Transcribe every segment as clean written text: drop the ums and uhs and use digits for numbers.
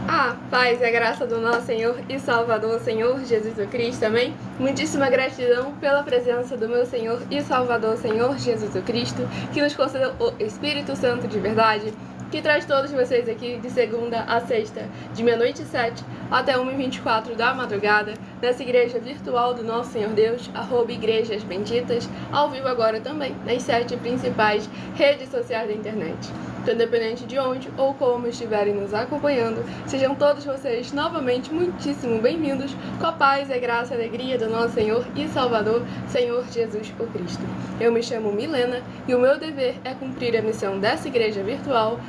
A paz e a graça do nosso Senhor e Salvador, Senhor Jesus Cristo, amém? Muitíssima gratidão pela presença do meu Senhor e Salvador, Senhor Jesus Cristo, que nos concedeu o Espírito Santo de verdade, que traz todos vocês aqui de segunda a sexta, de meia-noite e 7 até 1h24 da madrugada, nessa igreja virtual do nosso Senhor Deus, @Igrejas Benditas, ao vivo agora também, nas 7 principais redes sociais da internet. Então, independente de onde ou como estiverem nos acompanhando, sejam todos vocês novamente muitíssimo bem-vindos com a paz, a graça e a alegria do nosso Senhor e Salvador, Senhor Jesus o Cristo. Eu me chamo Milena e o meu dever é cumprir a missão dessa igreja virtual,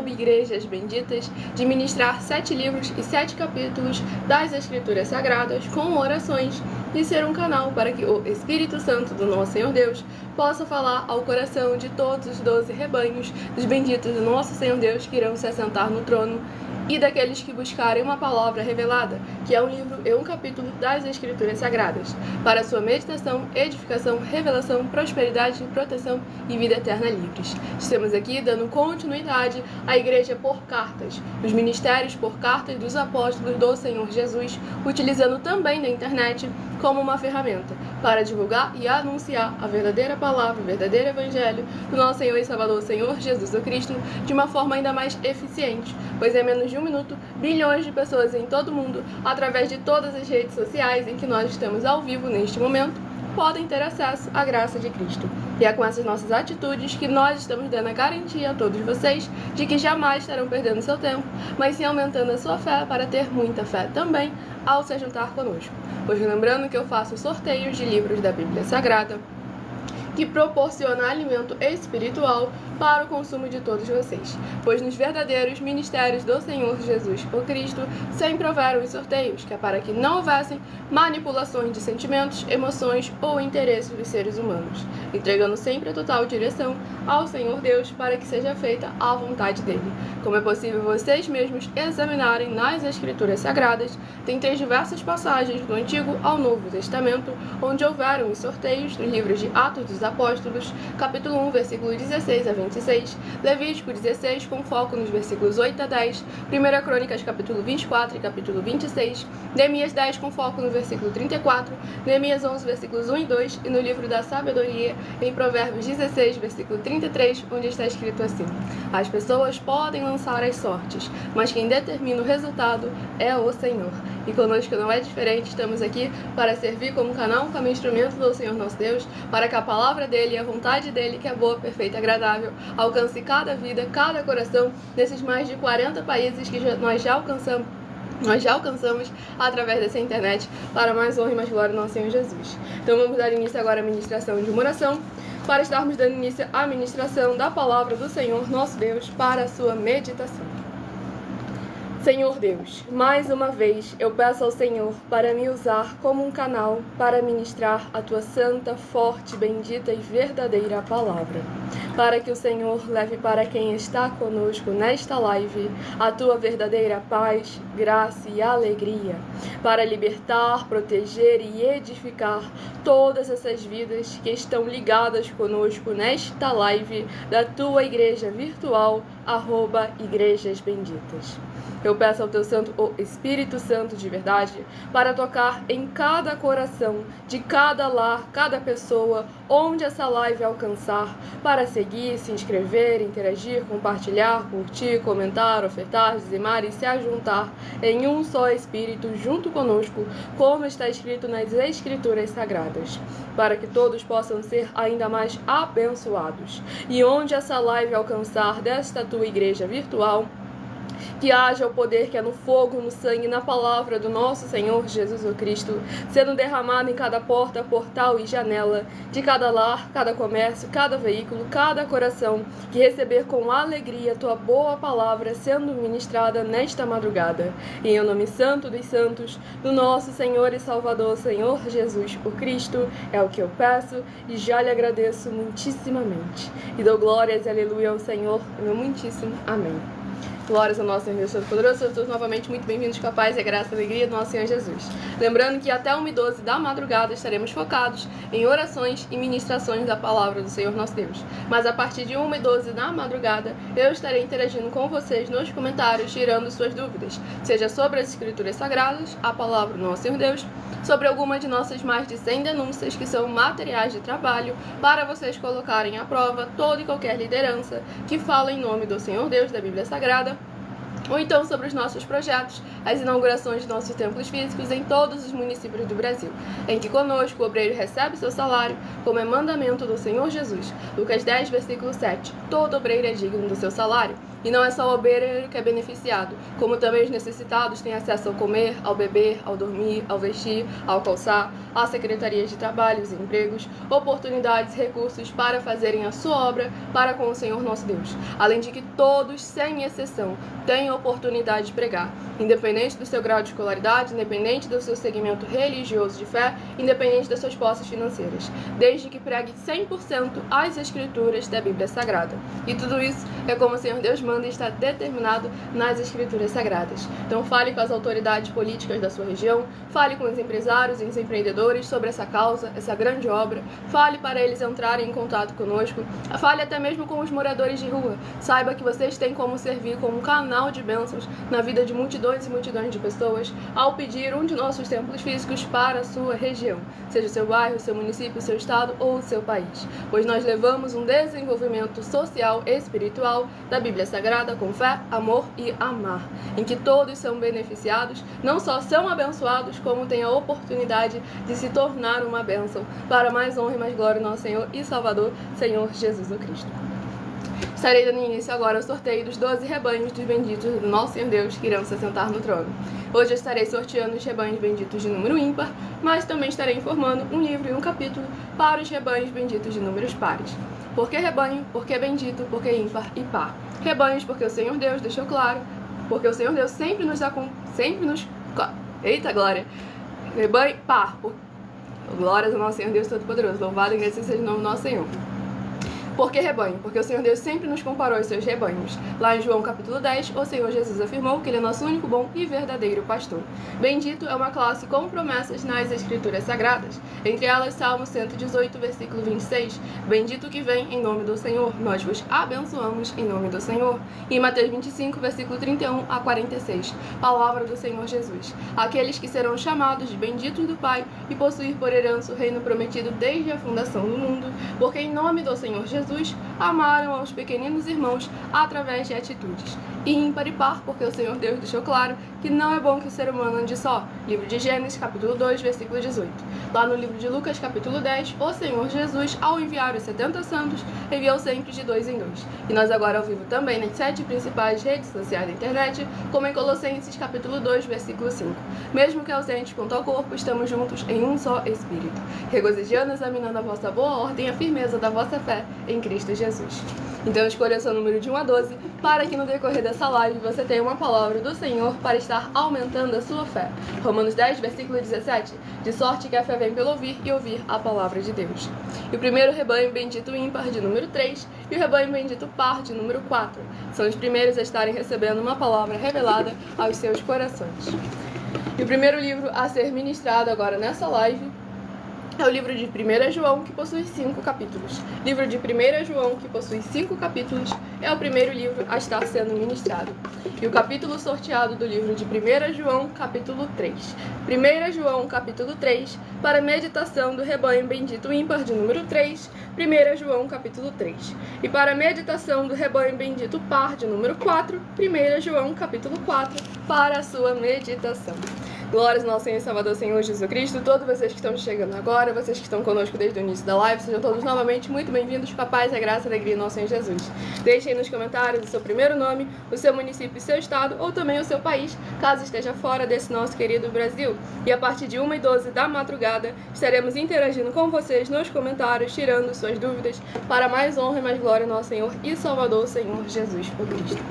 @Igrejas Benditas, de ministrar 7 livros e 7 capítulos das Escrituras Sagradas com orações e ser um canal para que o Espírito Santo do nosso Senhor Deus possa falar ao coração de todos os 12 rebanhos dos benditos do nosso Senhor Deus que irão se assentar no trono e daqueles que buscarem uma palavra revelada, que é um livro e um capítulo das Escrituras Sagradas, para sua meditação, edificação, revelação, prosperidade, proteção e vida eterna livres. Estamos aqui dando continuidade à Igreja por Cartas, os ministérios por cartas dos apóstolos do Senhor Jesus, utilizando também da internet como uma ferramenta para divulgar e anunciar a verdadeira palavra, o verdadeiro evangelho do nosso Senhor e Salvador, Senhor Jesus Cristo, de uma forma ainda mais eficiente, pois em menos de um minuto, bilhões de pessoas em todo o mundo, através de todas as redes sociais em que nós estamos ao vivo neste momento, podem ter acesso à graça de Cristo. E é com essas nossas atitudes que nós estamos dando a garantia a todos vocês de que jamais estarão perdendo seu tempo, mas sim aumentando a sua fé para ter muita fé também ao se juntar conosco. Pois lembrando que eu faço sorteios de livros da Bíblia Sagrada, que proporciona alimento espiritual para o consumo de todos vocês, pois nos verdadeiros ministérios do Senhor Jesus o Cristo sempre houveram os sorteios, que é para que não houvessem manipulações de sentimentos, emoções ou interesses dos seres humanos, entregando sempre a total direção ao Senhor Deus para que seja feita a vontade dele. Como é possível vocês mesmos examinarem nas Escrituras Sagradas, tem 3 diversas passagens do Antigo ao Novo Testamento, onde houveram os sorteios nos livros de Atos dos Apóstolos, capítulo 1, versículo 16 a 26, Levítico 16, com foco nos versículos 8 a 10, 1 Crônicas, capítulo 24 e capítulo 26, Neemias 10, com foco no versículo 34, Neemias 11, versículos 1 e 2, e no livro da Sabedoria, em Provérbios 16, versículo 33, onde está escrito assim: as pessoas podem lançar as sortes, mas quem determina o resultado é o Senhor. E conosco não é diferente, estamos aqui para servir como canal, como instrumento do Senhor nosso Deus, para que a palavra dele e a vontade dele, que é boa, perfeita e agradável, alcance cada vida, cada coração, nesses mais de 40 países que nós já alcançamos através dessa internet, para mais honra e mais glória do nosso Senhor Jesus. Então vamos dar início agora à ministração de uma oração, para estarmos dando início à ministração da palavra do Senhor nosso Deus para a sua meditação. Senhor Deus, mais uma vez eu peço ao Senhor para me usar como um canal para ministrar a tua santa, forte, bendita e verdadeira palavra, para que o Senhor leve para quem está conosco nesta live a tua verdadeira paz, graça e alegria, para libertar, proteger e edificar todas essas vidas que estão ligadas conosco nesta live da tua igreja virtual, @Igrejas Benditas. Eu peço ao teu santo, o Espírito Santo de verdade, para tocar em cada coração, de cada lar, cada pessoa, onde essa live alcançar, para seguir, se inscrever, interagir, compartilhar, curtir, comentar, ofertar, dizimar e se ajuntar em um só Espírito junto conosco, como está escrito nas Escrituras Sagradas, para que todos possam ser ainda mais abençoados. E onde essa live alcançar desta tua igreja virtual, que haja o poder que é no fogo, no sangue, na palavra do nosso Senhor Jesus o Cristo, sendo derramado em cada porta, portal e janela, de cada lar, cada comércio, cada veículo, cada coração, que receber com alegria a tua boa palavra sendo ministrada nesta madrugada. E em nome santo dos santos, do nosso Senhor e Salvador, Senhor Jesus o Cristo, é o que eu peço e já lhe agradeço muitíssimamente. E dou glórias e aleluia ao Senhor, meu muitíssimo amém. Glórias ao nosso Senhor Deus Todo-Poderoso. Sejam todos novamente muito bem-vindos com a paz e a graça e a alegria do nosso Senhor Jesus. Lembrando que até 1h12 da madrugada estaremos focados em orações e ministrações da palavra do Senhor nosso Deus. Mas a partir de 1h12 da madrugada, eu estarei interagindo com vocês nos comentários, tirando suas dúvidas, seja sobre as Escrituras Sagradas, a palavra do nosso Senhor Deus, sobre alguma de nossas mais de 100 denúncias que são materiais de trabalho para vocês colocarem à prova toda e qualquer liderança que fala em nome do Senhor Deus da Bíblia Sagrada, ou então sobre os nossos projetos, as inaugurações de nossos templos físicos em todos os municípios do Brasil, em que conosco o obreiro recebe seu salário, como é mandamento do Senhor Jesus. Lucas 10, versículo 7. Todo obreiro é digno do seu salário. E não é só o obreiro que é beneficiado, como também os necessitados têm acesso ao comer, ao beber, ao dormir, ao vestir, ao calçar, às secretarias de trabalhos e empregos, oportunidades e recursos para fazerem a sua obra para com o Senhor nosso Deus. Além de que todos, sem exceção, têm a oportunidade de pregar, independente do seu grau de escolaridade, independente do seu segmento religioso de fé, independente das suas posses financeiras, desde que pregue 100% as Escrituras da Bíblia Sagrada. E tudo isso é como o Senhor Deus manda e está determinado nas Escrituras Sagradas. Então fale com as autoridades políticas da sua região, fale com os empresários e os empreendedores sobre essa causa, essa grande obra, fale para eles entrarem em contato conosco, fale até mesmo com os moradores de rua. Saiba que vocês têm como servir como um canal de bênçãos na vida de multidões e multidões de pessoas ao pedir um de nossos templos físicos para a sua região, seja o seu bairro, o seu município, o seu estado ou o seu país, pois nós levamos um desenvolvimento social e espiritual da Bíblia Sagrada com fé, amor e amar, em que todos são beneficiados, não só são abençoados, como têm a oportunidade de se tornar uma bênção para mais honra e mais glória ao nosso Senhor e Salvador, Senhor Jesus o Cristo. Estarei dando início agora ao sorteio dos 12 rebanhos dos benditos do nosso Senhor Deus que irão se assentar no trono. Hoje eu estarei sorteando os rebanhos benditos de número ímpar, mas também estarei informando um livro e um capítulo para os rebanhos benditos de números pares. Por que rebanho? Por que bendito? Por que ímpar e par? Rebanhos porque o Senhor Deus deixou claro, porque o Senhor Deus sempre nos Eita glória! Rebanho par. Glórias ao nosso Senhor Deus Todo-Poderoso. Louvado e agradecido seja o nome do nosso Senhor. Por que rebanho? Porque o Senhor Deus sempre nos comparou aos seus rebanhos. Lá em João capítulo 10, o Senhor Jesus afirmou que Ele é nosso único bom e verdadeiro pastor. Bendito é uma classe com promessas nas Escrituras Sagradas. Entre elas, Salmo 118, versículo 26. Bendito que vem em nome do Senhor, nós vos abençoamos em nome do Senhor. E Mateus 25, versículo 31 a 46. Palavra do Senhor Jesus. Aqueles que serão chamados de benditos do Pai e possuir por herança o reino prometido desde a fundação do mundo, porque em nome do Senhor Jesus amaram aos pequeninos irmãos através de atitudes. E ímpar e par, porque o Senhor Deus deixou claro que não é bom que o ser humano ande só. Livro de Gênesis, capítulo 2, versículo 18. Lá no livro de Lucas, capítulo 10, o Senhor Jesus, ao enviar os 70 santos, enviou sempre de 2 em 2. E nós agora ao vivo também nas 7 principais redes sociais da internet, como em Colossenses, capítulo 2, versículo 5. Mesmo que ausentes quanto ao corpo, estamos juntos em um só Espírito, regozijando, examinando a vossa boa ordem e a firmeza da vossa fé em Cristo Jesus. Então escolha seu número de 1 a 12 para que no decorrer dessa live você tenha uma palavra do Senhor para estar aumentando a sua fé. Romanos 10, versículo 17. De sorte que a fé vem pelo ouvir e ouvir a palavra de Deus. E o primeiro rebanho bendito ímpar de número 3 e o rebanho bendito par de número 4. São os primeiros a estarem recebendo uma palavra revelada aos seus corações. E o primeiro livro a ser ministrado agora nessa live é o livro de 1 João, que possui 5 capítulos. Livro de 1 João, que possui 5 capítulos, é o primeiro livro a estar sendo ministrado. E o capítulo sorteado do livro de 1 João, capítulo 3. 1 João, capítulo 3, para meditação do rebanho bendito ímpar de número 3, 1 João, capítulo 3. E para meditação do rebanho bendito par de número 4, 1 João, capítulo 4, para a sua meditação. Glórias ao nosso Senhor e Salvador, Senhor Jesus Cristo. Todos vocês que estão chegando agora, vocês que estão conosco desde o início da live, sejam todos novamente muito bem-vindos com a paz, a graça e a alegria do nosso Senhor Jesus. Deixem nos comentários o seu primeiro nome, o seu município e seu estado, ou também o seu país, caso esteja fora desse nosso querido Brasil. E a partir de 1h12 da madrugada, estaremos interagindo com vocês nos comentários, tirando suas dúvidas, para mais honra e mais glória ao nosso Senhor e Salvador, Senhor Jesus o Cristo.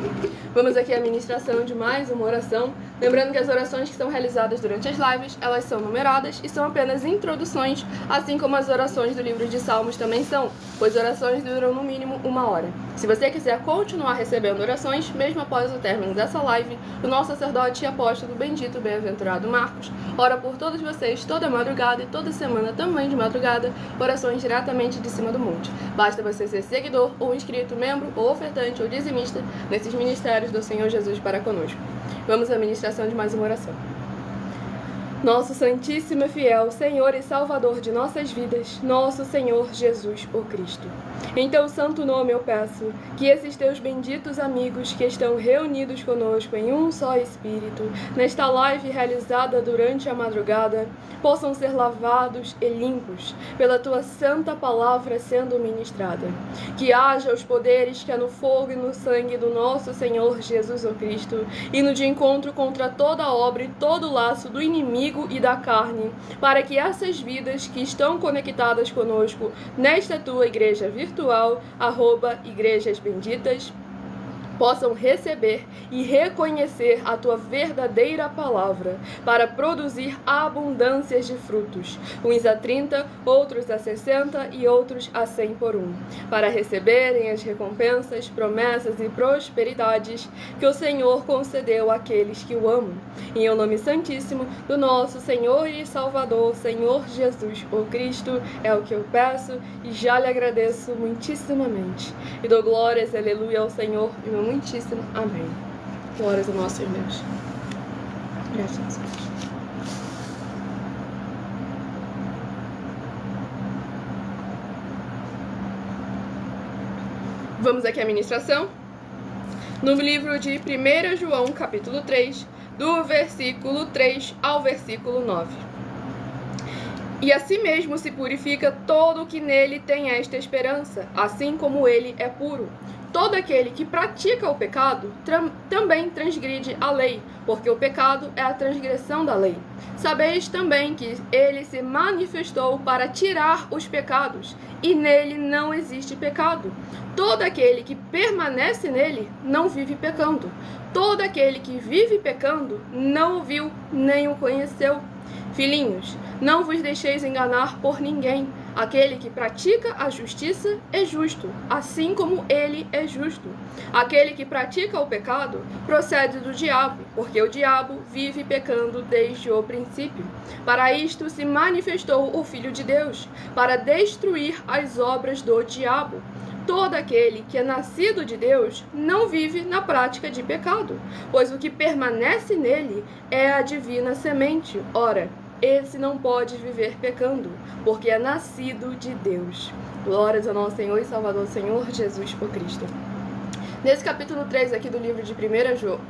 Vamos aqui à ministração de mais uma oração, lembrando que as orações que são realizadas dadas durante as lives, elas são numeradas e são apenas introduções, assim como as orações do livro de Salmos também são, pois orações duram no mínimo 1 hora. Se você quiser continuar recebendo orações, mesmo após o término dessa live, o nosso sacerdote e apóstolo bendito bem-aventurado Marcos ora por todos vocês toda madrugada e toda semana também de madrugada, orações diretamente de cima do monte. Basta você ser seguidor ou inscrito, membro ou ofertante ou dizimista nesses ministérios do Senhor Jesus para conosco. Vamos à ministração de mais uma oração. Nosso Santíssimo e fiel Senhor e Salvador de nossas vidas, nosso Senhor Jesus, o Cristo. Em teu santo nome eu peço que esses teus benditos amigos que estão reunidos conosco em um só Espírito, nesta live realizada durante a madrugada, possam ser lavados e limpos pela tua santa palavra sendo ministrada. Que haja os poderes que há no fogo e no sangue do nosso Senhor Jesus o Cristo, indo de encontro contra toda obra e todo laço do inimigo e da carne, para que essas vidas que estão conectadas conosco nesta tua igreja virtual, @Igrejas Benditas, possam receber e reconhecer a tua verdadeira palavra para produzir abundâncias de frutos, uns a 30, outros a 60 e outros a 100 por um, para receberem as recompensas, promessas e prosperidades que o Senhor concedeu àqueles que o amam. Em o nome santíssimo do nosso Senhor e Salvador, Senhor Jesus, o Cristo, é o que eu peço e já lhe agradeço muitíssimamente. E dou glórias, aleluia, ao Senhor e meu muitíssimo amém. Glórias ao nosso Deus. Graças a Deus. Vamos aqui à ministração. No livro de 1 João, capítulo 3, do versículo 3 ao versículo 9. E assim mesmo se purifica todo o que nele tem esta esperança, assim como ele é puro. Todo aquele que pratica o pecado também transgride a lei, porque o pecado é a transgressão da lei. Sabeis também que ele se manifestou para tirar os pecados, e nele não existe pecado. Todo aquele que permanece nele não vive pecando. Todo aquele que vive pecando não o viu nem o conheceu. Filhinhos, não vos deixeis enganar por ninguém. Aquele que pratica a justiça é justo, assim como ele é justo. Aquele que pratica o pecado procede do diabo, porque o diabo vive pecando desde o princípio. Para isto se manifestou o Filho de Deus, para destruir as obras do diabo. Todo aquele que é nascido de Deus não vive na prática de pecado, pois o que permanece nele é a divina semente. Ora, esse não pode viver pecando, porque é nascido de Deus. Glórias ao nosso Senhor e Salvador, Senhor Jesus o Cristo. Nesse capítulo 3 aqui do livro de 1 João,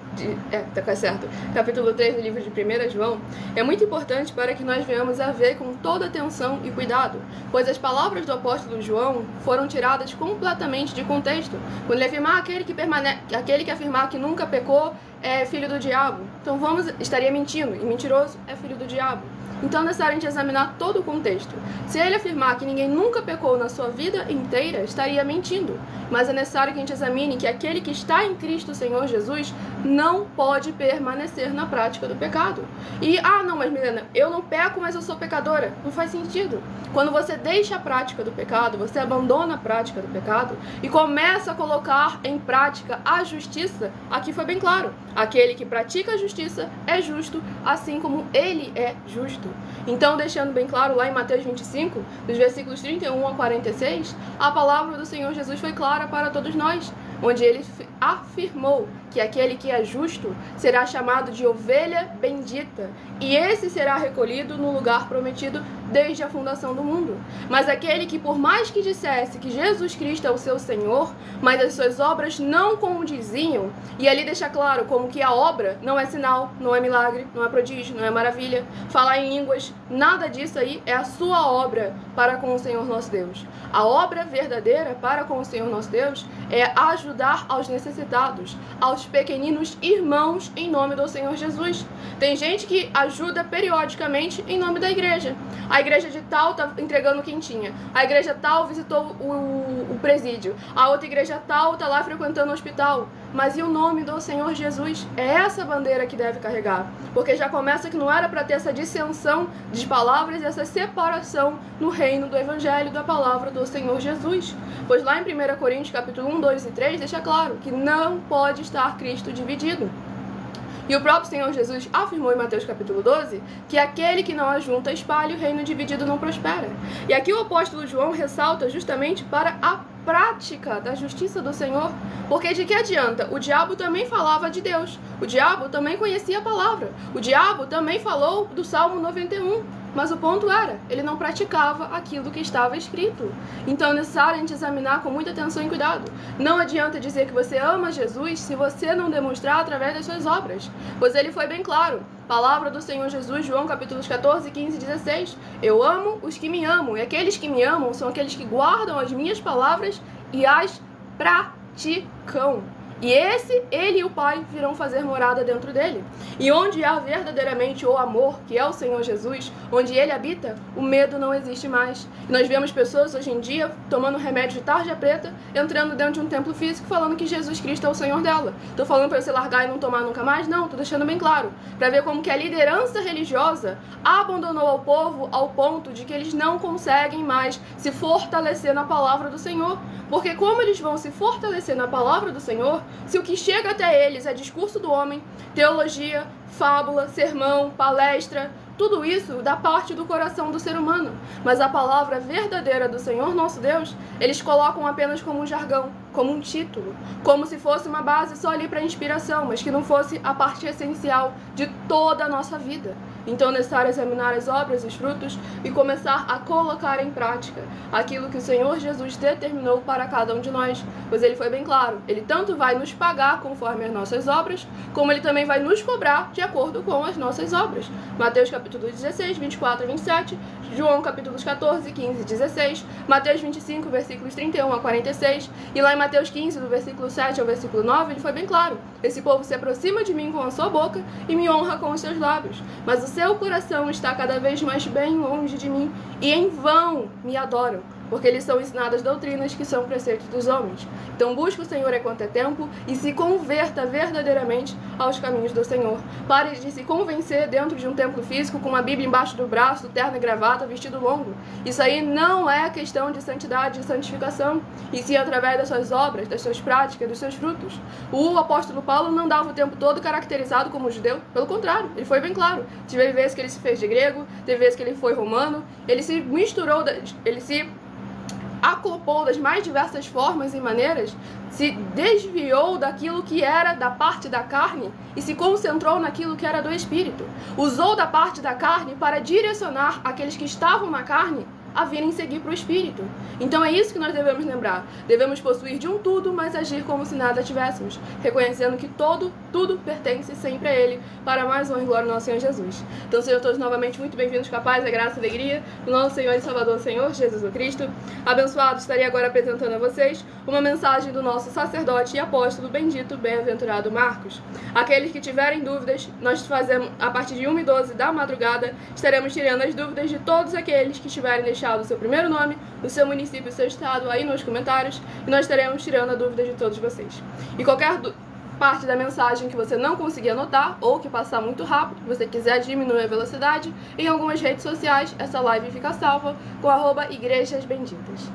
capítulo 3 do livro de 1 João, é muito importante para que nós venhamos a ver com toda atenção e cuidado, pois as palavras do apóstolo João foram tiradas completamente de contexto. Quando ele afirmar aquele que afirmar que nunca pecou é filho do diabo, então estaria mentindo, e mentiroso é filho do diabo. Então é necessário a gente examinar todo o contexto. Se ele afirmar que ninguém nunca pecou na sua vida inteira, estaria mentindo. Mas é necessário que a gente examine que aquele que está em Cristo, Senhor Jesus, não pode permanecer na prática do pecado. E, não, mas Milena, eu não peco, mas eu sou pecadora. Não faz sentido. Quando você deixa a prática do pecado, você abandona a prática do pecado e começa a colocar em prática a justiça, aqui foi bem claro. Aquele que pratica a justiça é justo, assim como ele é justo. Então, deixando bem claro lá em Mateus 25, dos versículos 31 a 46, a palavra do Senhor Jesus foi clara para todos nós, onde ele afirmou que aquele que é justo será chamado de ovelha bendita, e esse será recolhido no lugar prometido desde a fundação do mundo. Mas aquele que, por mais que dissesse que Jesus Cristo é o seu Senhor, mas as suas obras não condiziam, e ali deixa claro como que a obra não é sinal, não é milagre, não é prodígio, não é maravilha, falar em línguas, nada disso aí é a sua obra para com o Senhor nosso Deus. A obra verdadeira para com o Senhor nosso Deus é ajudar aos necessitados, aos pequeninos irmãos em nome do Senhor Jesus. Tem gente que ajuda periodicamente em nome da igreja. A igreja de tal tá entregando quentinha. A igreja tal visitou o presídio. A outra igreja tal tá lá frequentando o hospital. mas e o nome do Senhor Jesus? É essa bandeira que deve carregar, porque já começa que não era para ter essa dissensão de palavras, essa separação no reino do Evangelho, da palavra do Senhor Jesus. Pois lá em 1 Coríntios capítulo 1, 2 e 3 deixa claro que não pode estar Cristo dividido. E o próprio Senhor Jesus afirmou em Mateus capítulo 12 que aquele que não ajunta espalha, o reino dividido não prospera. E aqui o apóstolo João ressalta justamente para a prática da justiça do Senhor, porque de que adianta? O diabo também falava de Deus, o diabo também conhecia a palavra, o diabo também falou do Salmo 91, mas o ponto era, ele não praticava aquilo que estava escrito. Então é necessário a gente examinar com muita atenção e cuidado. Não adianta dizer que você ama Jesus se você não demonstrar através das suas obras, pois ele foi bem claro. Palavra do Senhor Jesus, João capítulos 14, 15 e 16. Eu amo os que me amam, e aqueles que me amam são aqueles que guardam as minhas palavras e as praticam. E ele e o Pai virão fazer morada dentro dele. E onde há verdadeiramente o amor, que é o Senhor Jesus, onde ele habita, o medo não existe mais. E nós vemos pessoas hoje em dia tomando remédio de tarja preta, entrando dentro de um templo físico, falando que Jesus Cristo é o Senhor dela. Tô falando para você largar e não tomar nunca mais? Não, tô deixando bem claro. Para ver como que a liderança religiosa abandonou ao povo ao ponto de que eles não conseguem mais se fortalecer na palavra do Senhor. Porque como eles vão se fortalecer na palavra do Senhor, se o que chega até eles é discurso do homem, teologia, fábula, sermão, palestra, tudo isso da parte do coração do ser humano. Mas a palavra verdadeira do Senhor nosso Deus, eles colocam apenas como um jargão, como um título, como se fosse uma base só ali para inspiração, mas que não fosse a parte essencial de toda a nossa vida. Então é necessário examinar as obras e os frutos e começar a colocar em prática aquilo que o Senhor Jesus determinou para cada um de nós. Pois ele foi bem claro, ele tanto vai nos pagar conforme as nossas obras, como ele também vai nos cobrar de acordo com as nossas obras. Mateus capítulo 16, 24 e 27, João capítulos 14, 15 e 16, Mateus 25, versículos 31 a 46, e lá em Mateus 15, do versículo 7 ao versículo 9, ele foi bem claro, esse povo se aproxima de mim com a sua boca e me honra com os seus lábios, mas o seu coração está cada vez mais bem longe de mim, e em vão me adoram, porque eles são ensinadas doutrinas que são preceitos dos homens. Então busque o Senhor enquanto é tempo e se converta verdadeiramente aos caminhos do Senhor. Pare de se convencer dentro de um templo físico com uma Bíblia embaixo do braço, terno e gravata, vestido longo. Isso aí não é questão de santidade, de santificação, e sim através das suas obras, das suas práticas, dos seus frutos. O apóstolo Paulo não dava o tempo todo caracterizado como judeu, pelo contrário, ele foi bem claro. Teve vezes que ele se fez de grego, teve vezes que ele foi romano, ele se misturou, ele se acoplou das mais diversas formas e maneiras, se desviou daquilo que era da parte da carne e se concentrou naquilo que era do espírito. Usou da parte da carne para direcionar aqueles que estavam na carne a virem seguir para o espírito. Então é isso que nós devemos lembrar. Devemos possuir de um tudo, mas agir como se nada tivéssemos, reconhecendo que tudo pertence sempre a Ele, para mais honra e glória do nosso Senhor Jesus. Então sejam todos novamente muito bem-vindos com a paz, a graça e a alegria do nosso Senhor e Salvador, Senhor Jesus Cristo. Abençoado, estarei agora apresentando a vocês uma mensagem do nosso sacerdote e apóstolo bendito, bem-aventurado Marcos. Aqueles que tiverem dúvidas, nós fazemos, a partir de 1h12 da madrugada, estaremos tirando as dúvidas de todos aqueles que tiverem deixado o seu primeiro nome, o seu município, o seu estado aí nos comentários, e nós estaremos tirando a dúvida de todos vocês. E qualquer parte da mensagem que você não conseguir anotar ou que passar muito rápido, que você quiser diminuir a velocidade, em algumas redes sociais essa live fica salva com @igrejasbenditas.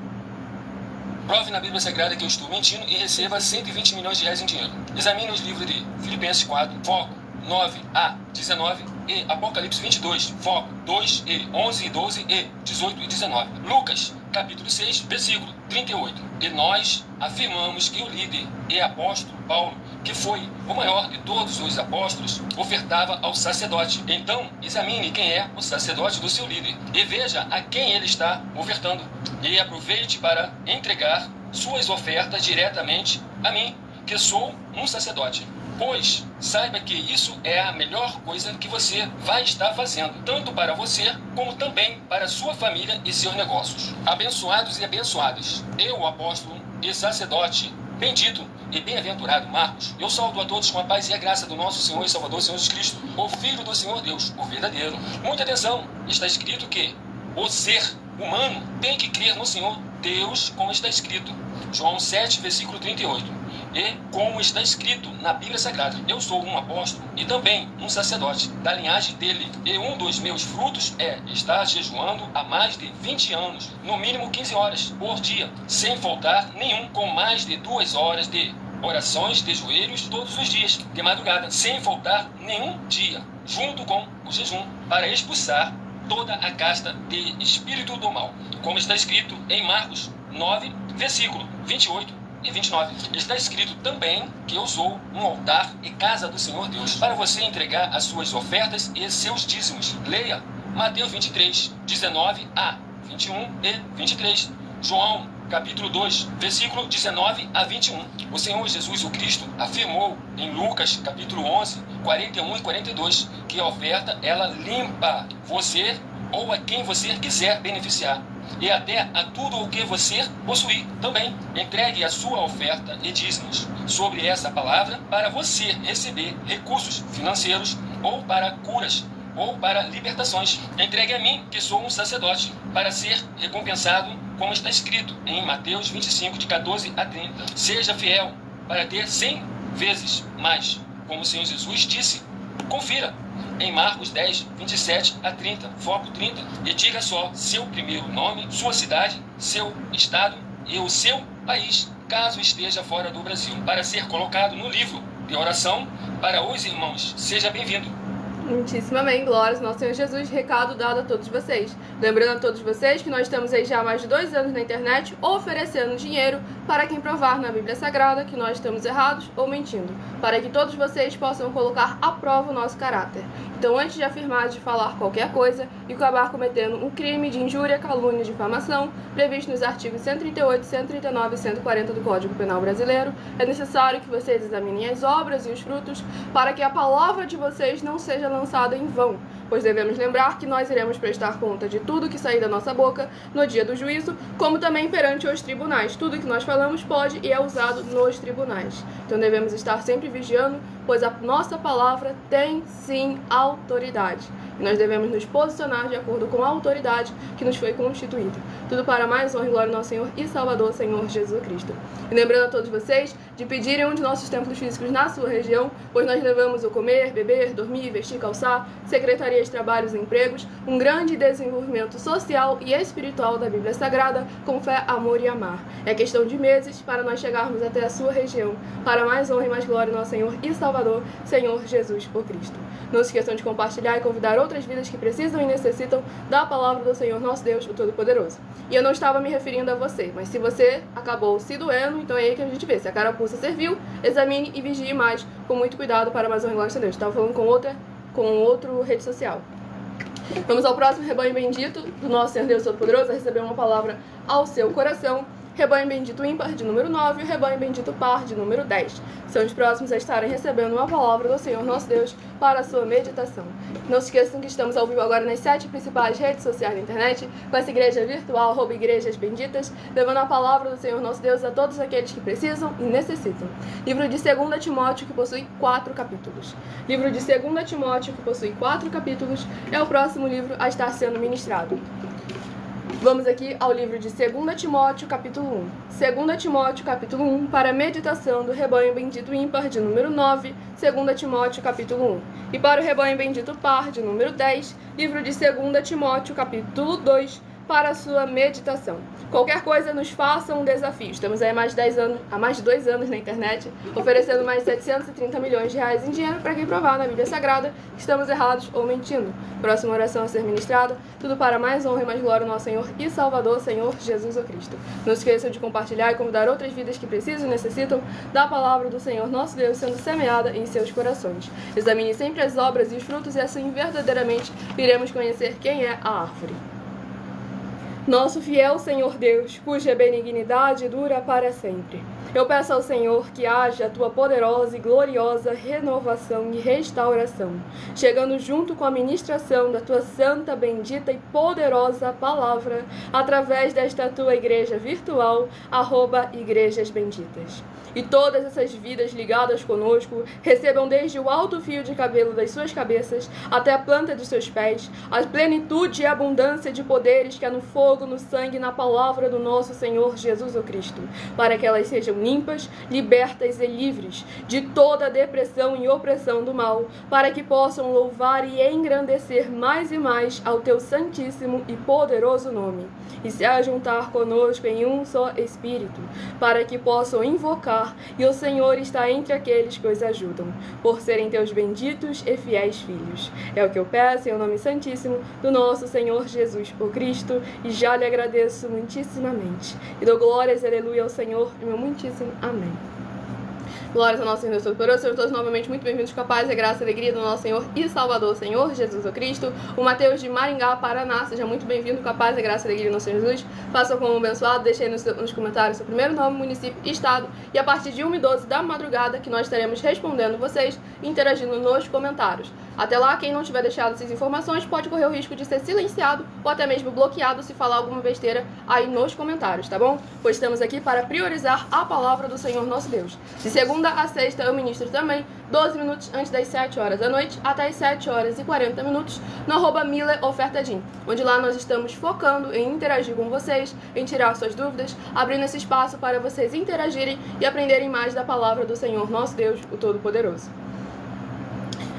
Prove na Bíblia Sagrada que eu estou mentindo e receba 120 milhões de reais em dinheiro. Examine os livros de Filipenses 4, foco 9 a 19 e Apocalipse 22, foco 2 e 11 e 12 e 18 e 19. Lucas, capítulo 6, versículo 38. E nós afirmamos que o líder e apóstolo Paulo, que foi o maior de todos os apóstolos, ofertava ao sacerdote. Então, examine quem é o sacerdote do seu líder e veja a quem ele está ofertando. E aproveite para entregar suas ofertas diretamente a mim, que sou um sacerdote. Pois saiba que isso é a melhor coisa que você vai estar fazendo, tanto para você, como também para sua família e seus negócios. Abençoados e abençoadas, eu, o apóstolo e sacerdote, bendito e bem-aventurado Marcos, eu saúdo a todos com a paz e a graça do nosso Senhor e Salvador, Senhor Jesus Cristo, o Filho do Senhor Deus, o verdadeiro. Muita atenção, está escrito que o ser humano tem que crer no Senhor Deus, como está escrito. João 7, versículo 38. E como está escrito na Bíblia Sagrada, eu sou um apóstolo e também um sacerdote da linhagem dele. E um dos meus frutos é estar jejuando há mais de 20 anos, no mínimo 15 horas por dia, sem faltar nenhum, com mais de 2 horas de orações de joelhos todos os dias, de madrugada, sem faltar nenhum dia, junto com o jejum, para expulsar toda a casta de espírito do mal, como está escrito em Marcos 9, versículo 28 e 29. Está escrito também que eu sou um altar e casa do Senhor Deus, para você entregar as suas ofertas e seus dízimos. Leia Mateus 23, 19 a 21 e 23. João, capítulo 2, versículo 19 a 21. O Senhor Jesus, o Cristo, afirmou em Lucas, capítulo 11, 41 e 42, que a oferta, ela limpa você ou a quem você quiser beneficiar, e até a tudo o que você possuir também. Entregue a sua oferta e dízimos sobre essa palavra para você receber recursos financeiros, ou para curas, ou para libertações. Entregue a mim, que sou um sacerdote, para ser recompensado, como está escrito em Mateus 25, de 14 a 30. Seja fiel para ter 100 vezes mais, como o Senhor Jesus disse. Confira em Marcos 10, 27 a 30, foco 30, e diga só seu primeiro nome, sua cidade, seu estado e o seu país, caso esteja fora do Brasil, para ser colocado no livro de oração para os irmãos. Seja bem-vindo. Muitíssimo amém, glórias ao nosso Senhor Jesus, recado dado a todos vocês. Lembrando a todos vocês que nós estamos aí já há mais de 2 anos na internet oferecendo dinheiro para quem provar na Bíblia Sagrada que nós estamos errados ou mentindo, para que todos vocês possam colocar à prova o nosso caráter. Então, antes de afirmar, de falar qualquer coisa e acabar cometendo um crime de injúria, calúnia e difamação, previsto nos artigos 138, 139 e 140 do Código Penal Brasileiro, é necessário que vocês examinem as obras e os frutos para que a palavra de vocês não seja lançada em vão, pois devemos lembrar que nós iremos prestar conta de tudo que sair da nossa boca no dia do juízo, como também perante os tribunais. Tudo que nós falamos pode e é usado nos tribunais. Então devemos estar sempre vigiando, pois a nossa palavra tem sim autoridade. E nós devemos nos posicionar de acordo com a autoridade que nos foi constituída. Tudo para mais honra e glória ao nosso Senhor e Salvador, Senhor Jesus Cristo. E lembrando a todos vocês de pedirem um de nossos templos físicos na sua região, pois nós levamos o comer, beber, dormir, vestir, calçar, secretarias, trabalhos e empregos, um grande desenvolvimento social e espiritual da Bíblia Sagrada, com fé, amor e amar. É questão de meses para nós chegarmos até a sua região, para mais honra e mais glória ao nosso Senhor e Salvador, Senhor Jesus o Cristo. Não se esqueçam de compartilhar e convidar outras vidas que precisam e necessitam da palavra do Senhor nosso Deus, o Todo-Poderoso. E eu não estava me referindo a você, mas se você acabou se doendo, então é aí que a gente vê. Se a carapuça serviu, examine e vigie mais, com muito cuidado, para mais honra e glória a Deus. Estava falando com outro rede social. Vamos ao próximo rebanho bendito do nosso Senhor Deus Todo-Poderoso, a receber uma palavra ao seu coração. Rebanho bendito ímpar de número 9 e o rebanho bendito par de número 10. São os próximos a estarem recebendo uma palavra do Senhor nosso Deus para a sua meditação. Não se esqueçam que estamos ao vivo agora nas 7 principais redes sociais da internet, com essa igreja virtual, @igrejas benditas, levando a palavra do Senhor nosso Deus a todos aqueles que precisam e necessitam. Livro de 2 Timóteo, que possui 4 capítulos. Livro de 2 Timóteo, que possui 4 capítulos, é o próximo livro a estar sendo ministrado. Vamos aqui ao livro de 2 Timóteo, capítulo 1. 2 Timóteo, capítulo 1, para a meditação do rebanho bendito ímpar de número 9, 2 Timóteo, capítulo 1. E para o rebanho bendito par de número 10, livro de 2 Timóteo, capítulo 2, para a sua meditação. Qualquer coisa nos faça um desafio. Estamos aí há mais de 2 anos na internet, oferecendo mais de 730 milhões de reais em dinheiro para quem provar na Bíblia Sagrada que estamos errados ou mentindo. Próxima oração a ser ministrada, tudo para mais honra e mais glória ao nosso Senhor e Salvador, Senhor Jesus o Cristo. Não se esqueçam de compartilhar e convidar outras vidas que precisam e necessitam da palavra do Senhor nosso Deus sendo semeada em seus corações. Examine sempre as obras e os frutos e assim verdadeiramente iremos conhecer quem é a árvore. Nosso fiel Senhor Deus, cuja benignidade dura para sempre. Eu peço ao Senhor que haja a tua poderosa e gloriosa renovação e restauração, chegando junto com a ministração da tua santa, bendita e poderosa palavra, através desta tua igreja virtual, @Igrejas Benditas. E todas essas vidas ligadas conosco recebam desde o alto fio de cabelo das suas cabeças até a planta dos seus pés a plenitude e abundância de poderes que há no fogo, no sangue e na palavra do nosso Senhor Jesus o Cristo, para que elas sejam limpas, libertas e livres de toda a depressão e opressão do mal, para que possam louvar e engrandecer mais e mais ao teu santíssimo e poderoso nome, e se ajuntar conosco em um só Espírito, para que possam invocar, e o Senhor está entre aqueles que os ajudam, por serem teus benditos e fiéis filhos. É o que eu peço em nome santíssimo do nosso Senhor Jesus o Cristo, e já lhe agradeço muitíssimamente. E dou glórias e aleluia ao Senhor, e meu muitíssimo amém. Glórias ao nosso Senhor Todo-Poderoso. Sejam todos novamente muito bem-vindos com a paz, a graça e a alegria do nosso Senhor e Salvador, Senhor Jesus o Cristo. O Mateus de Maringá, Paraná, seja muito bem-vindo com a paz, a graça e a alegria do nosso Senhor Jesus. Faça como abençoado, deixe aí nos comentários seu primeiro nome, município e estado. E a partir de 1h12 da madrugada, que nós estaremos respondendo vocês, interagindo nos comentários. Até lá, quem não tiver deixado essas informações pode correr o risco de ser silenciado ou até mesmo bloqueado se falar alguma besteira aí nos comentários, tá bom? Pois estamos aqui para priorizar a palavra do Senhor nosso Deus. De segunda a sexta eu ministro também 12 minutos antes das 7 horas da noite até as 7 horas e 40 minutos no @MileOfertadim, onde lá nós estamos focando em interagir com vocês, em tirar suas dúvidas, abrindo esse espaço para vocês interagirem e aprenderem mais da palavra do Senhor nosso Deus, o Todo-Poderoso.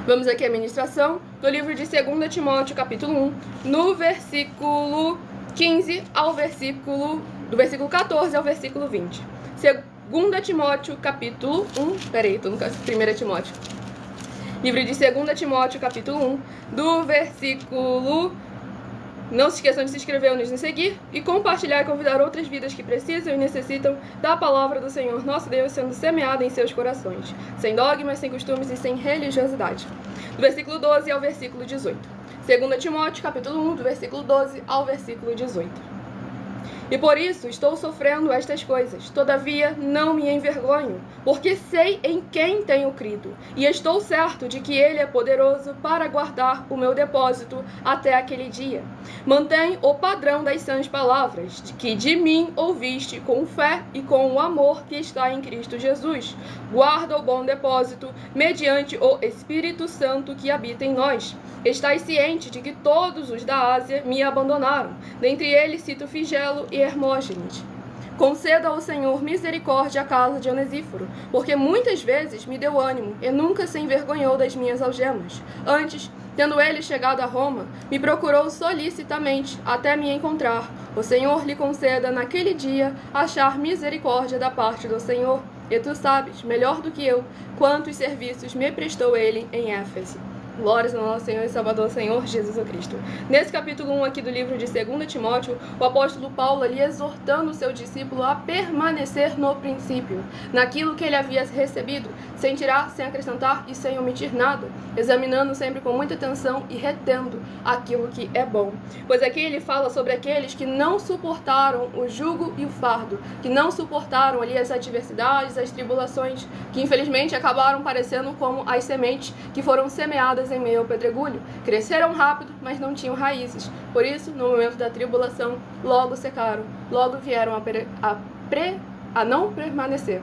Vamos aqui à ministração do livro de 2 Timóteo, capítulo 1, no versículo 15 ao versículo... do versículo 14 ao versículo 20. 2 Timóteo, capítulo 1... Peraí, tô no 1 Timóteo. Livro de 2 Timóteo, capítulo 1, do versículo... Não se esqueçam de se inscrever ou nos seguir e compartilhar e convidar outras vidas que precisam e necessitam da palavra do Senhor nosso Deus sendo semeada em seus corações, sem dogmas, sem costumes e sem religiosidade. Do versículo 12 ao versículo 18. 2 Timóteo, capítulo 1, do versículo 12 ao versículo 18. E por isso estou sofrendo estas coisas. Todavia não me envergonho, porque sei em quem tenho crido, e estou certo de que Ele é poderoso para guardar o meu depósito até aquele dia. Mantém o padrão das sãs palavras, que de mim ouviste com fé e com o amor que está em Cristo Jesus. Guarda o bom depósito, mediante o Espírito Santo que habita em nós. Estais ciente de que todos os da Ásia me abandonaram. Dentre eles cito Figelo e Hermógenes. Conceda ao Senhor misericórdia à casa de Onesíforo, porque muitas vezes me deu ânimo e nunca se envergonhou das minhas algemas. Antes, tendo ele chegado a Roma, me procurou solicitamente até me encontrar. O Senhor lhe conceda naquele dia achar misericórdia da parte do Senhor. E tu sabes, melhor do que eu, quantos serviços me prestou ele em Éfeso. Glórias ao nosso Senhor e Salvador, Senhor Jesus Cristo. Nesse capítulo 1 aqui do livro de 2 Timóteo, o apóstolo Paulo ali exortando o seu discípulo a permanecer no princípio, naquilo que ele havia recebido, sem tirar, sem acrescentar e sem omitir nada, examinando sempre com muita atenção e retendo aquilo que é bom. Pois aqui ele fala sobre aqueles que não suportaram o jugo e o fardo, que não suportaram ali as adversidades, as tribulações, que infelizmente acabaram parecendo como as sementes que foram semeadas em meio ao pedregulho. Cresceram rápido, mas não tinham raízes. Por isso, no momento da tribulação, logo secaram, logo vieram a não permanecer.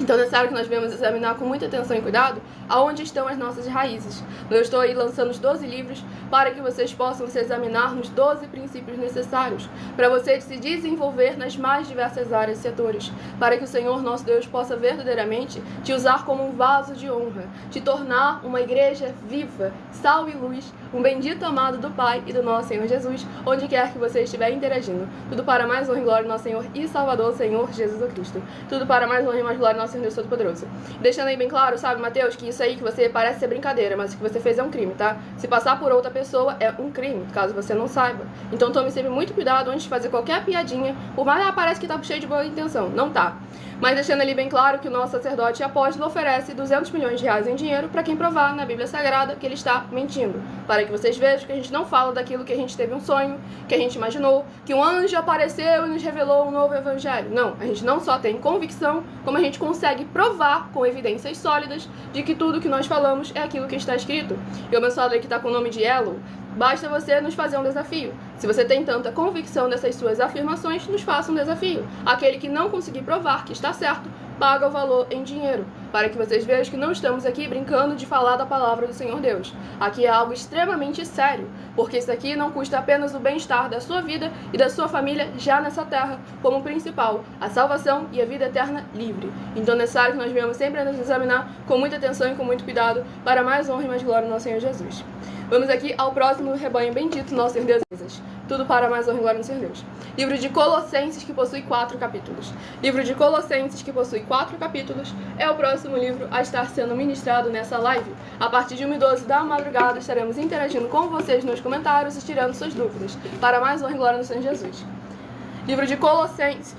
Então é necessário que nós venhamos examinar com muita atenção e cuidado aonde estão as nossas raízes. Eu estou aí lançando os 12 livros para que vocês possam se examinar nos 12 princípios necessários para você se desenvolver nas mais diversas áreas e setores, para que o Senhor nosso Deus possa verdadeiramente te usar como um vaso de honra, te tornar uma igreja viva, sal e luz, um bendito amado do Pai e do nosso Senhor Jesus, onde quer que você estiver interagindo. Tudo para mais honra e glória do nosso Senhor e Salvador, Senhor Jesus Cristo. Tudo para mais honra e mais glória glória ao nosso Senhor Deus Todo-Poderoso. Deixando aí bem claro, sabe, Mateus, que isso aí que você parece ser brincadeira, mas o que você fez é um crime, tá? Se passar por outra pessoa é um crime, caso você não saiba. Então tome sempre muito cuidado antes de fazer qualquer piadinha, por mais parece que tá cheio de boa intenção. Não tá. Mas deixando ali bem claro que o nosso sacerdote e apóstolo oferece 200 milhões de reais em dinheiro para quem provar na Bíblia Sagrada que ele está mentindo. Para que vocês vejam que a gente não fala daquilo que a gente teve um sonho, que a gente imaginou, que um anjo apareceu e nos revelou um novo evangelho. Não, a gente não só tem convicção, como a gente consegue provar com evidências sólidas de que tudo que nós falamos é aquilo que está escrito. E o abençoado aí que está com o nome de Elo, basta você nos fazer um desafio. Se você tem tanta convicção dessas suas afirmações, nos faça um desafio. Aquele que não conseguir provar que está certo, paga o valor em dinheiro, para que vocês vejam que não estamos aqui brincando de falar da palavra do Senhor Deus. Aqui é algo extremamente sério, porque isso aqui não custa apenas o bem-estar da sua vida e da sua família já nessa terra, como principal, a salvação e a vida eterna livre. Então é necessário que nós venhamos sempre a nos examinar com muita atenção e com muito cuidado, para mais honra e mais glória do nosso Senhor Jesus. Vamos aqui ao próximo rebanho bendito, nosso Senhor Deus. Tudo para mais honra e glória do Senhor Deus. Livro de Colossenses, que possui 4 capítulos. Livro de Colossenses, que possui 4 capítulos, é o próximo livro a estar sendo ministrado nessa live. A partir de 1h12 da madrugada, estaremos interagindo com vocês nos comentários e tirando suas dúvidas. Para mais honra e glória do Senhor Jesus. Livro de Colossenses...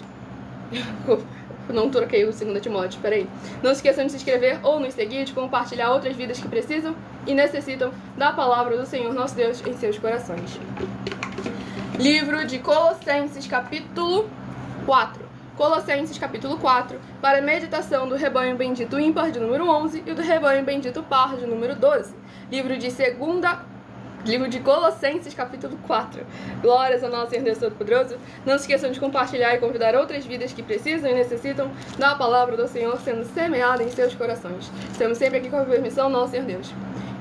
Não troquei o 2 Timóteo, peraí. Não se esqueçam de se inscrever ou nos seguir, de compartilhar outras vidas que precisam e necessitam da palavra do Senhor nosso Deus em seus corações. Livro de Colossenses, capítulo 4. Colossenses, capítulo 4, para a meditação do rebanho bendito ímpar, de número 11, e do rebanho bendito par, de número 12. Livro de Colossenses, capítulo 4. Glórias ao nosso Senhor Deus Todo-Poderoso. Não se esqueçam de compartilhar e convidar outras vidas que precisam e necessitam da palavra do Senhor sendo semeada em seus corações. Estamos sempre aqui com a permissão do nosso Senhor Deus.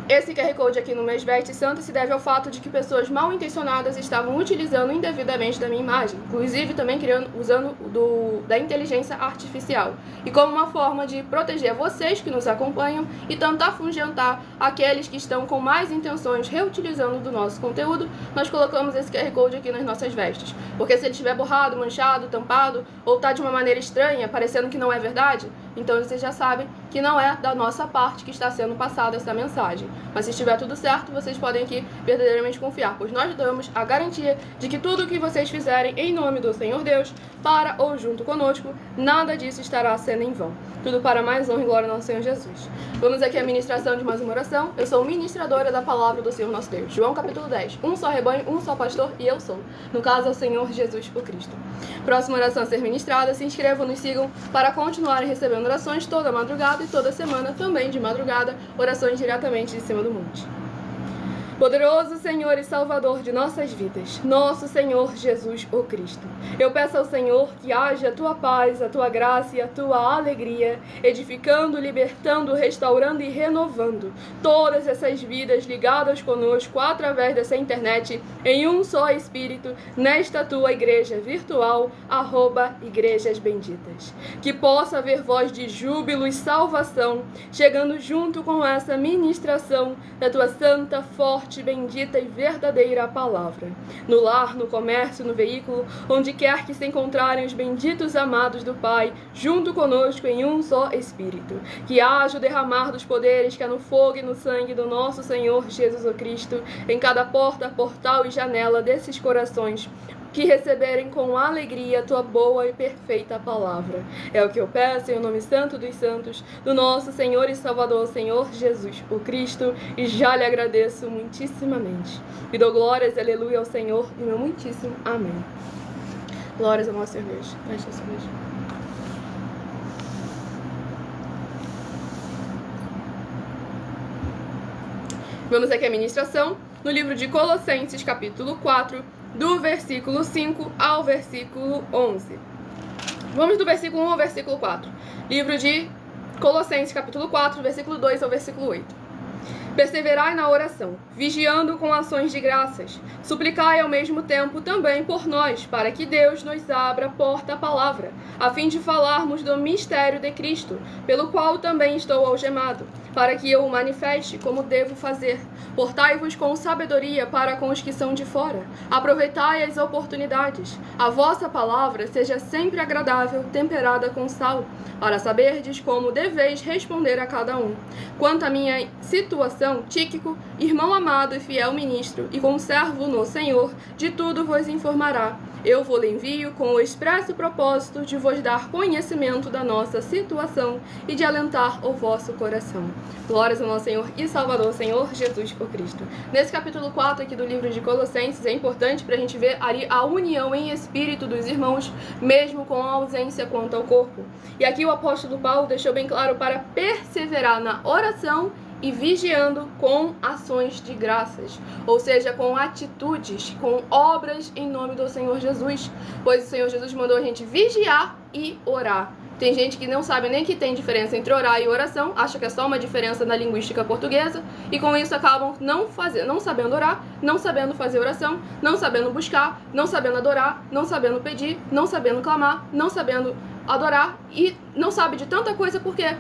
Esse QR Code aqui no Meus Vestes Santas se deve ao fato de que pessoas mal intencionadas estavam utilizando indevidamente da minha imagem, inclusive também usando da inteligência artificial, e como uma forma de proteger vocês que nos acompanham e tentar afugentar aqueles que estão com mais intenções reutilizando do nosso conteúdo, nós colocamos esse QR Code aqui nas nossas vestes, porque se ele estiver borrado, manchado, tampado, ou está de uma maneira estranha, parecendo que não é verdade, então vocês já sabem que não é da nossa parte que está sendo passada essa mensagem. Mas se estiver tudo certo, vocês podem aqui verdadeiramente confiar, pois nós damos a garantia de que tudo o que vocês fizerem em nome do Senhor Deus, para ou junto conosco, nada disso estará sendo em vão. Tudo para mais honra e glória ao nosso Senhor Jesus. Vamos aqui à ministração de mais uma oração. Eu sou ministradora da palavra do Senhor nosso Deus. João capítulo 10. Um só rebanho, um só pastor e eu sou. No caso é o Senhor Jesus o Cristo. Próxima oração a ser ministrada, se inscrevam, nos sigam para continuarem recebendo orações toda madrugada e toda semana, também de madrugada, orações diretamente de cima do monte. Poderoso Senhor e Salvador de nossas vidas, nosso Senhor Jesus o Cristo, eu peço ao Senhor que haja a Tua paz, a Tua graça e a Tua alegria, edificando, libertando, restaurando e renovando todas essas vidas ligadas conosco através dessa internet, em um só Espírito, nesta Tua igreja virtual, @Igrejas Benditas. Que possa haver voz de júbilo e salvação, chegando junto com essa ministração da Tua santa, forte, bendita e verdadeira palavra. No lar, no comércio, no veículo, onde quer que se encontrarem os benditos amados do Pai, junto conosco em um só Espírito. Que haja o derramar dos poderes que há no fogo e no sangue do nosso Senhor Jesus o Cristo, em cada porta, portal e janela desses corações, que receberem com alegria a Tua boa e perfeita palavra. É o que eu peço em nome santo dos santos, do nosso Senhor e Salvador, Senhor Jesus, o Cristo, e já lhe agradeço muitíssimamente. E dou glórias, aleluia, ao Senhor, e meu muitíssimo amém. Glórias ao nosso Senhor Deus. Feche esse beijo. Vamos aqui à ministração, no livro de Colossenses, capítulo 4, do versículo 5 ao versículo 11. Vamos do versículo 1 ao versículo 4. Livro de Colossenses, capítulo 4, versículo 2 ao versículo 8. Perseverai na oração, vigiando com ações de graças. Suplicai ao mesmo tempo também por nós, para que Deus nos abra a porta à palavra, a fim de falarmos do mistério de Cristo, pelo qual também estou algemado, para que eu o manifeste como devo fazer. Portai-vos com sabedoria para com os que são de fora. Aproveitai as oportunidades. A vossa palavra seja sempre agradável, temperada com sal, para saberdes como deveis responder a cada um. Quanto à minha situação, Tíquico, irmão amado e fiel ministro, e conservo no Senhor, de tudo vos informará. Eu vos envio com o expresso propósito de vos dar conhecimento da nossa situação e de alentar o vosso coração. Glórias ao nosso Senhor e Salvador, Senhor Jesus o Cristo. Nesse capítulo 4 aqui do livro de Colossenses, é importante para a gente ver ali a união em espírito dos irmãos, mesmo com a ausência quanto ao corpo. E aqui o apóstolo Paulo deixou bem claro para perseverar na oração e vigiando com ações de graças, ou seja, com atitudes, com obras em nome do Senhor Jesus, pois o Senhor Jesus mandou a gente vigiar e orar. Tem gente que não sabe nem que tem diferença entre orar e oração, acha que é só uma diferença na linguística portuguesa, e com isso acabam não sabendo orar, não sabendo fazer oração, não sabendo buscar, não sabendo adorar, não sabendo pedir, não sabendo clamar, não sabendo adorar, e não sabe de tanta coisa porque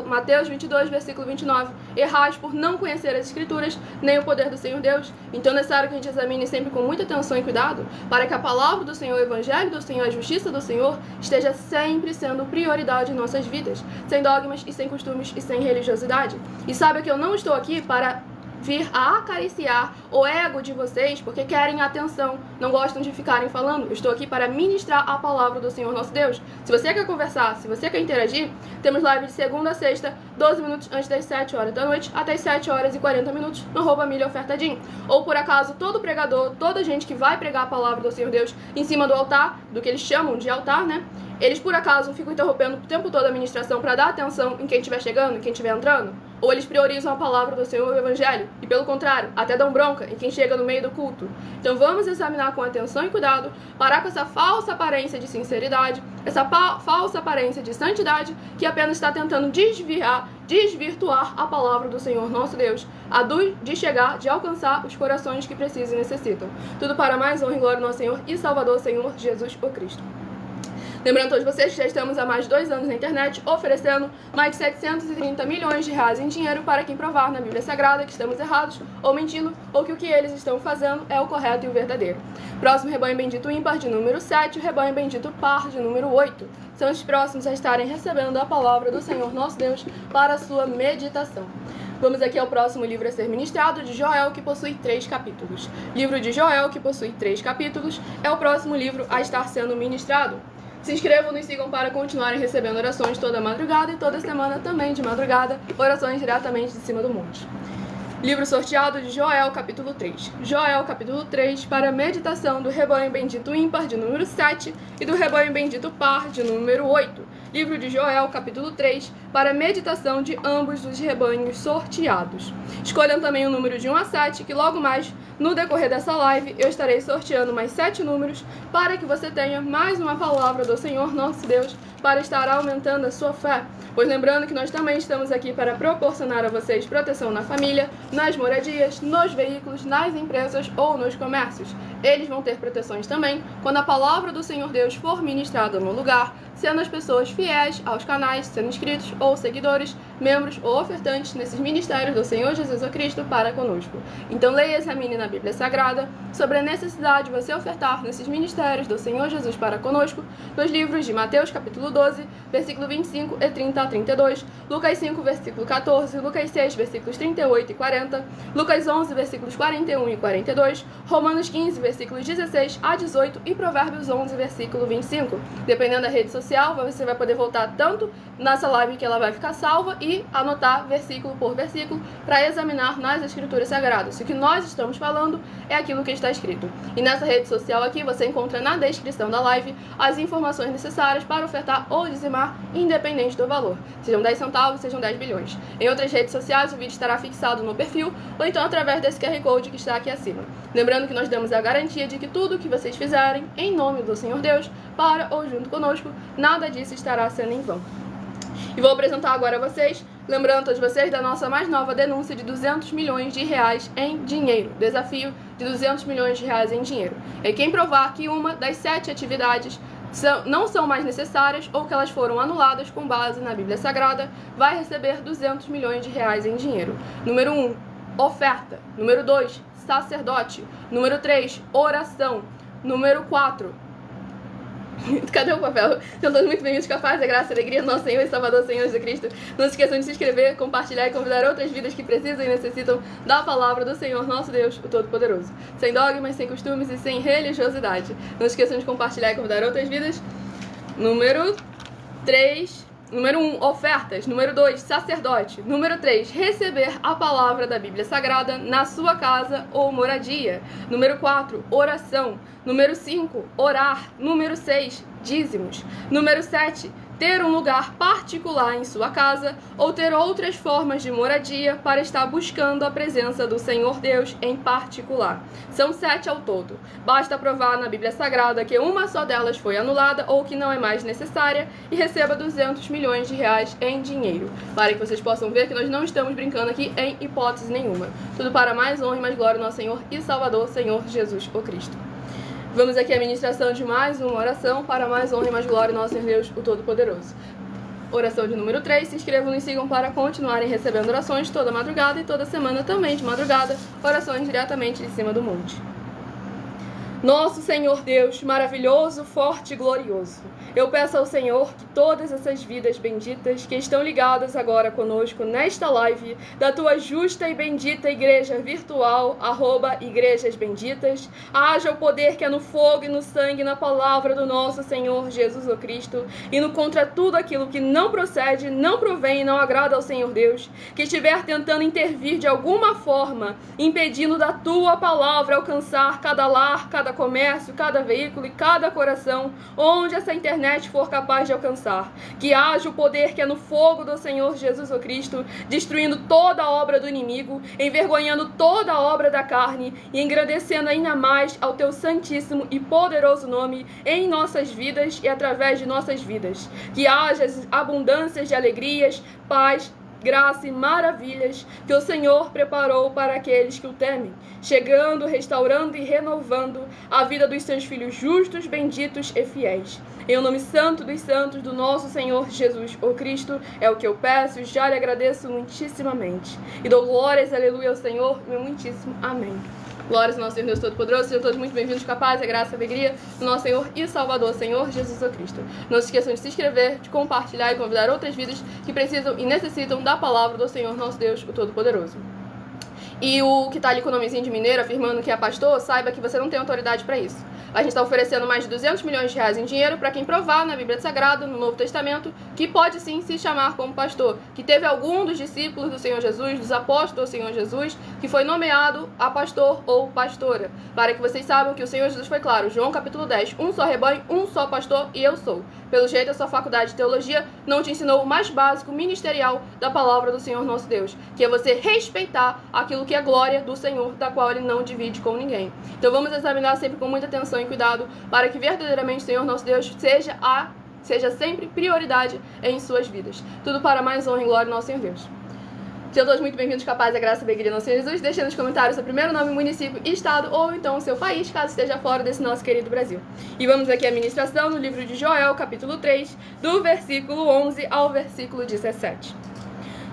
Mateus 22, versículo 29, errais por não conhecer as Escrituras, nem o poder do Senhor Deus. Então é necessário que a gente examine sempre com muita atenção e cuidado, para que a palavra do Senhor, o Evangelho do Senhor, a justiça do Senhor, esteja sempre sendo prioridade em nossas vidas, sem dogmas e sem costumes e sem religiosidade. E sabe que eu não estou aqui para vir a acariciar o ego de vocês, porque querem atenção, não gostam de ficarem falando. Eu estou aqui para ministrar a palavra do Senhor nosso Deus. Se você quer conversar, se você quer interagir, temos live de segunda a sexta, 12 minutos antes das 7 horas da noite, até as 7 horas e 40 minutos, no @milha ofertadinho. Ou por acaso, todo pregador, toda gente que vai pregar a palavra do Senhor Deus em cima do altar, do que eles chamam de altar, né? Eles por acaso ficam interrompendo o tempo todo a ministração para dar atenção em quem estiver chegando, em quem estiver entrando? Ou eles priorizam a palavra do Senhor e o Evangelho, e pelo contrário, até dão bronca em quem chega no meio do culto? Então vamos examinar com atenção e cuidado, parar com essa falsa aparência de sinceridade, essa falsa aparência de santidade, que apenas está tentando desvirtuar a palavra do Senhor nosso Deus, de alcançar os corações que precisam e necessitam. Tudo para mais honra e glória do nosso Senhor e Salvador, Senhor Jesus o Cristo. Lembrando a todos vocês que já estamos há mais de 2 anos na internet, oferecendo mais de 730 milhões de reais em dinheiro para quem provar na Bíblia Sagrada que estamos errados ou mentindo, ou que o que eles estão fazendo é o correto e o verdadeiro. Próximo rebanho bendito ímpar de número 7, o rebanho bendito par de número 8. São os próximos a estarem recebendo a palavra do Senhor nosso Deus para a sua meditação. Vamos aqui ao próximo livro a ser ministrado, de Joel, que possui 3 capítulos. Livro de Joel, que possui 3 capítulos, é o próximo livro a estar sendo ministrado. Se inscrevam e nos sigam para continuarem recebendo orações toda madrugada e toda semana também de madrugada, orações diretamente de cima do monte. Livro sorteado de Joel, capítulo 3. Joel, capítulo 3, para a meditação do rebanho bendito ímpar de número 7 e do rebanho bendito par de número 8. Livro de Joel, capítulo 3, para a meditação de ambos os rebanhos sorteados. Escolham também o número de 1 a 7, que logo mais, no decorrer dessa live, eu estarei sorteando mais 7 números para que você tenha mais uma palavra do Senhor nosso Deus para estar aumentando a sua fé. Pois lembrando que nós também estamos aqui para proporcionar a vocês proteção na família, nas moradias, nos veículos, nas empresas ou nos comércios. Eles vão ter proteções também quando a palavra do Senhor Deus for ministrada no lugar, sendo as pessoas fiéis aos canais, sendo inscritos ou seguidores, membros ou ofertantes nesses ministérios do Senhor Jesus Cristo para conosco. Então leia e examine na Bíblia Sagrada sobre a necessidade de você ofertar nesses ministérios do Senhor Jesus para conosco, nos livros de Mateus capítulo 12, versículo 25 e 30 a 32, Lucas 5, versículo 14, Lucas 6, versículos 38 e 40, Lucas 11, versículos 41 e 42, Romanos 15, versículos 16 a 18 e Provérbios 11, versículo 25. Dependendo da rede social, você vai poder voltar tanto nessa live que ela vai ficar salva e anotar versículo por versículo para examinar nas Escrituras Sagradas. O que nós estamos falando é aquilo que está escrito. E nessa rede social aqui você encontra na descrição da live as informações necessárias para ofertar ou dizimar, independente do valor. Sejam 10 centavos, sejam 10 bilhões. Em outras redes sociais o vídeo estará fixado no perfil ou então através desse QR Code que está aqui acima. Lembrando que nós damos a garantia de que tudo o que vocês fizerem em nome do Senhor Deus, para ou junto conosco, nada disso estará sendo em vão. E vou apresentar agora a vocês Lembrando a todos vocês da nossa mais nova denúncia de 200 milhões de reais em dinheiro. Desafio de 200 milhões de reais em dinheiro. E quem provar que uma das 7 atividades não são mais necessárias ou que elas foram anuladas com base na Bíblia Sagrada, vai receber 200 milhões de reais em dinheiro. Número 1, oferta. Número 2, sacerdote. Número 3, oração. Número 4... Cadê o papel? São todos muito bem-vindos com a paz, a graça e a alegria do nosso Senhor e Salvador, Senhor Jesus Cristo. Não se esqueçam de se inscrever, compartilhar e convidar outras vidas que precisam e necessitam da palavra do Senhor, nosso Deus, o Todo-Poderoso. Sem dogmas, sem costumes e sem religiosidade. Não se esqueçam de compartilhar e convidar outras vidas. Número 1, ofertas. Número 2, sacerdote. Número 3, receber a palavra da Bíblia Sagrada na sua casa ou moradia. Número 4, oração. Número 5, orar. Número 6, dízimos. Número 7, ter um lugar particular em sua casa ou ter outras formas de moradia para estar buscando a presença do Senhor Deus em particular. São 7 ao todo. Basta provar na Bíblia Sagrada que uma só delas foi anulada ou que não é mais necessária e receba 200 milhões de reais em dinheiro. Para que vocês possam ver que nós não estamos brincando aqui em hipótese nenhuma. Tudo para mais honra e mais glória do nosso Senhor e Salvador, Senhor Jesus o Cristo. Vamos aqui à ministração de mais uma oração para mais honra e mais glória do nosso Senhor Deus, o Todo-Poderoso. Oração de número 3, se inscrevam e sigam para continuarem recebendo orações toda madrugada e toda semana também de madrugada, orações diretamente de cima do monte. Nosso Senhor Deus, maravilhoso, forte e glorioso, eu peço ao Senhor que todas essas vidas benditas que estão ligadas agora conosco nesta live da tua justa e bendita igreja virtual, @igrejas benditas, haja o poder que é no fogo e no sangue, na palavra do nosso Senhor Jesus o Cristo, e no contra tudo aquilo que não procede, não provém e não agrada ao Senhor Deus, que estiver tentando intervir de alguma forma, impedindo da tua palavra alcançar cada lar, cada comércio, cada veículo e cada coração, onde essa internet for capaz de alcançar. Que haja o poder que é no fogo do Senhor Jesus o Cristo, destruindo toda a obra do inimigo, envergonhando toda a obra da carne e engrandecendo ainda mais ao teu santíssimo e poderoso nome em nossas vidas e através de nossas vidas. Que haja abundâncias de alegrias, paz, graça e maravilhas que o Senhor preparou para aqueles que o temem, chegando, restaurando e renovando a vida dos seus filhos justos, benditos e fiéis. Em o nome santo dos santos do nosso Senhor Jesus, o Cristo, é o que eu peço e já lhe agradeço muitíssimamente. E dou glórias, aleluia, ao Senhor, meu muitíssimo amém. Glórias ao nosso Senhor Deus Todo-Poderoso, sejam todos muito bem-vindos com a paz, a graça e a alegria do nosso Senhor e Salvador, Senhor Jesus o Cristo. Não se esqueçam de se inscrever, de compartilhar e convidar outras vidas que precisam e necessitam da palavra do Senhor nosso Deus, o Todo-Poderoso. E o que está ali com o nomezinho de mineiro, afirmando que é pastor, saiba que você não tem autoridade para isso. A gente está oferecendo mais de 200 milhões de reais em dinheiro para quem provar na Bíblia Sagrada, no Novo Testamento, que pode sim se chamar como pastor, que teve algum dos discípulos do Senhor Jesus, dos apóstolos do Senhor Jesus, que foi nomeado a pastor ou pastora. Para que vocês saibam que o Senhor Jesus foi claro, João capítulo 10, um só rebanho, um só pastor e eu sou. Pelo jeito, a sua faculdade de teologia não te ensinou o mais básico ministerial da palavra do Senhor nosso Deus, que é você respeitar aquilo que é glória do Senhor, da qual ele não divide com ninguém. Então vamos examinar sempre com muita atenção e cuidado, para que verdadeiramente o Senhor nosso Deus seja sempre prioridade em suas vidas. Tudo para mais honra e glória do nosso Senhor Deus. Sejam todos muito bem-vindos com a paz, a graça e a alegria do nosso Senhor Jesus. Deixe nos comentários seu primeiro nome, município, estado ou então o seu país, caso esteja fora desse nosso querido Brasil. E vamos aqui à ministração no livro de Joel, capítulo 3, do versículo 11 ao versículo 17.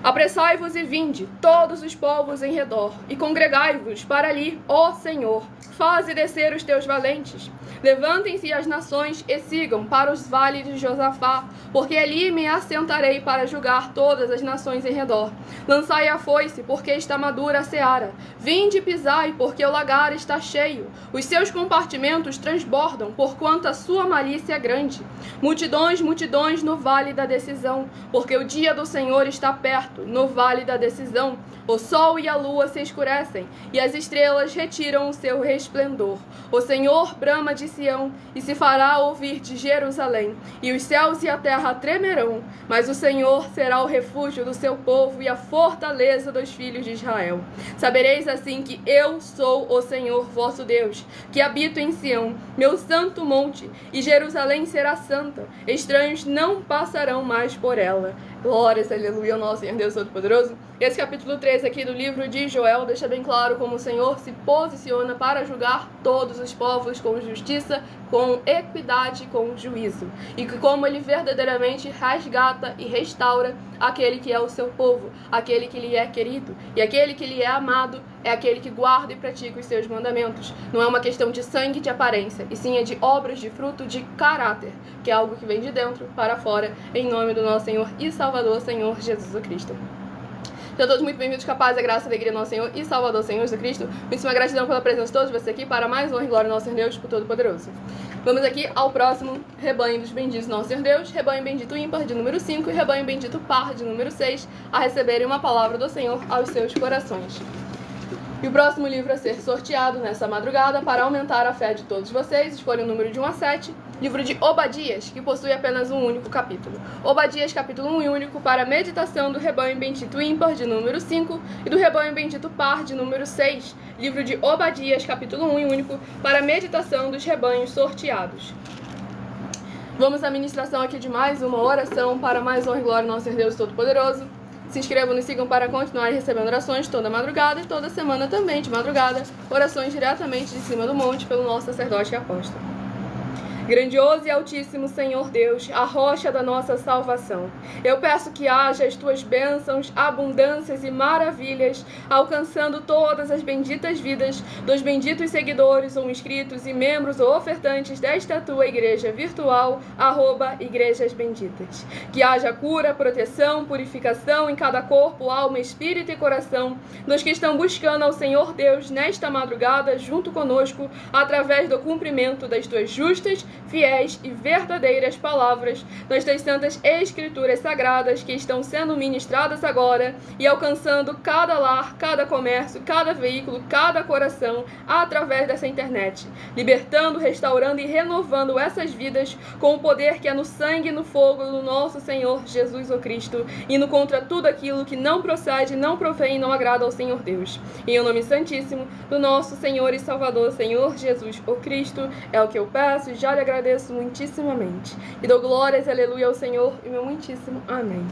Apressai-vos e vinde, todos os povos em redor, e congregai-vos para ali, ó Senhor. Faze descer os teus valentes. Levantem-se as nações e sigam para os vales de Josafá, porque ali me assentarei para julgar todas as nações em redor. Lançai a foice, porque está madura a seara. Vinde e pisai, porque o lagar está cheio. Os seus compartimentos transbordam, porquanto a sua malícia é grande. Multidões, multidões no vale da decisão, porque o dia do Senhor está perto, no vale da decisão. O sol e a lua se escurecem, e as estrelas retiram o seu resplendor. O Senhor brama de Sião, e se fará ouvir de Jerusalém, e os céus e a terra tremerão, mas o Senhor será o refúgio do seu povo e a fortaleza dos filhos de Israel. Sabereis assim que eu sou o Senhor vosso Deus, que habito em Sião, meu santo monte, e Jerusalém será santa, estranhos não passarão mais por ela. Glórias, aleluia, ao nosso Senhor Deus Todo-Poderoso. Esse capítulo 3 aqui do livro de Joel deixa bem claro como o Senhor se posiciona para julgar todos os povos com justiça, com equidade, com juízo. E como ele verdadeiramente resgata e restaura aquele que é o seu povo, aquele que lhe é querido. E aquele que lhe é amado é aquele que guarda e pratica os seus mandamentos. Não é uma questão de sangue, de aparência, e sim é de obras, de fruto, de caráter, que é algo que vem de dentro para fora, em nome do nosso Senhor e Salvador, Senhor Jesus Cristo. Sejam todos muito bem-vindos, capazes, a graça e a alegria do nosso Senhor e Salvador, Senhor Jesus Cristo. Muitíssima gratidão pela presença de todos vocês aqui para mais honra e glória do nosso Senhor Deus, por Todo-Poderoso. Vamos aqui ao próximo rebanho dos benditos do nosso Senhor Deus, rebanho bendito ímpar de número 5 e rebanho bendito par de número 6, a receberem uma palavra do Senhor aos seus corações. E o próximo livro a ser sorteado nessa madrugada para aumentar a fé de todos vocês, escolha o número de 1 a 7, livro de Obadias, que possui apenas um único capítulo. Obadias, capítulo 1 e único, para meditação do rebanho bendito ímpar de número 5 e do rebanho bendito par de número 6. Livro de Obadias, capítulo 1 e único, para meditação dos rebanhos sorteados. Vamos à ministração aqui de mais uma oração para mais honra e glória ao nosso Senhor Deus Todo-Poderoso. Se inscrevam e nos sigam para continuar recebendo orações toda madrugada e toda semana também de madrugada, orações diretamente de cima do monte pelo nosso sacerdote e apóstolo. Grandioso e altíssimo Senhor Deus, a rocha da nossa salvação, eu peço que haja as tuas bênçãos, abundâncias e maravilhas, alcançando todas as benditas vidas dos benditos seguidores ou inscritos e membros ou ofertantes desta tua igreja virtual, @Igrejas Benditas. Que haja cura, proteção, purificação em cada corpo, alma, espírito e coração dos que estão buscando ao Senhor Deus nesta madrugada junto conosco, através do cumprimento das tuas justas, fiéis e verdadeiras palavras das tuas santas escrituras sagradas que estão sendo ministradas agora e alcançando cada lar, cada comércio, cada veículo, cada coração através dessa internet, libertando, restaurando e renovando essas vidas com o poder que é no sangue e no fogo do nosso Senhor Jesus o Cristo, indo contra tudo aquilo que não procede, não provém e não agrada ao Senhor Deus. Em o nome santíssimo do nosso Senhor e Salvador, Senhor Jesus o Cristo, é o que eu peço e já lhe agradeço muitíssimamente. E dou glórias, aleluia, ao Senhor e meu muitíssimo amém.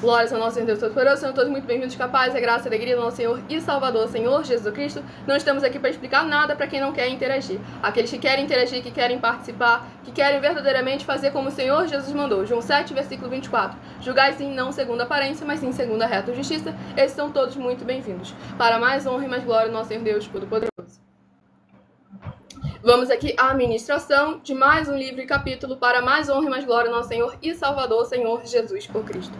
Glórias ao nosso Senhor Deus Todo-Poderoso. Sejam todos muito bem-vindos, capazes, a graça e a alegria do nosso Senhor e Salvador, Senhor Jesus Cristo. Não estamos aqui para explicar nada para quem não quer interagir. Aqueles que querem interagir, que querem participar, que querem verdadeiramente fazer como o Senhor Jesus mandou. João 7, versículo 24. Julgai sim, não segundo a aparência, mas sim segundo a reta justiça. Esses são todos muito bem-vindos. Para mais honra e mais glória do nosso Senhor Deus Todo-Poderoso. Vamos aqui à ministração de mais um livro e capítulo para mais honra e mais glória ao nosso Senhor e Salvador, Senhor Jesus o Cristo.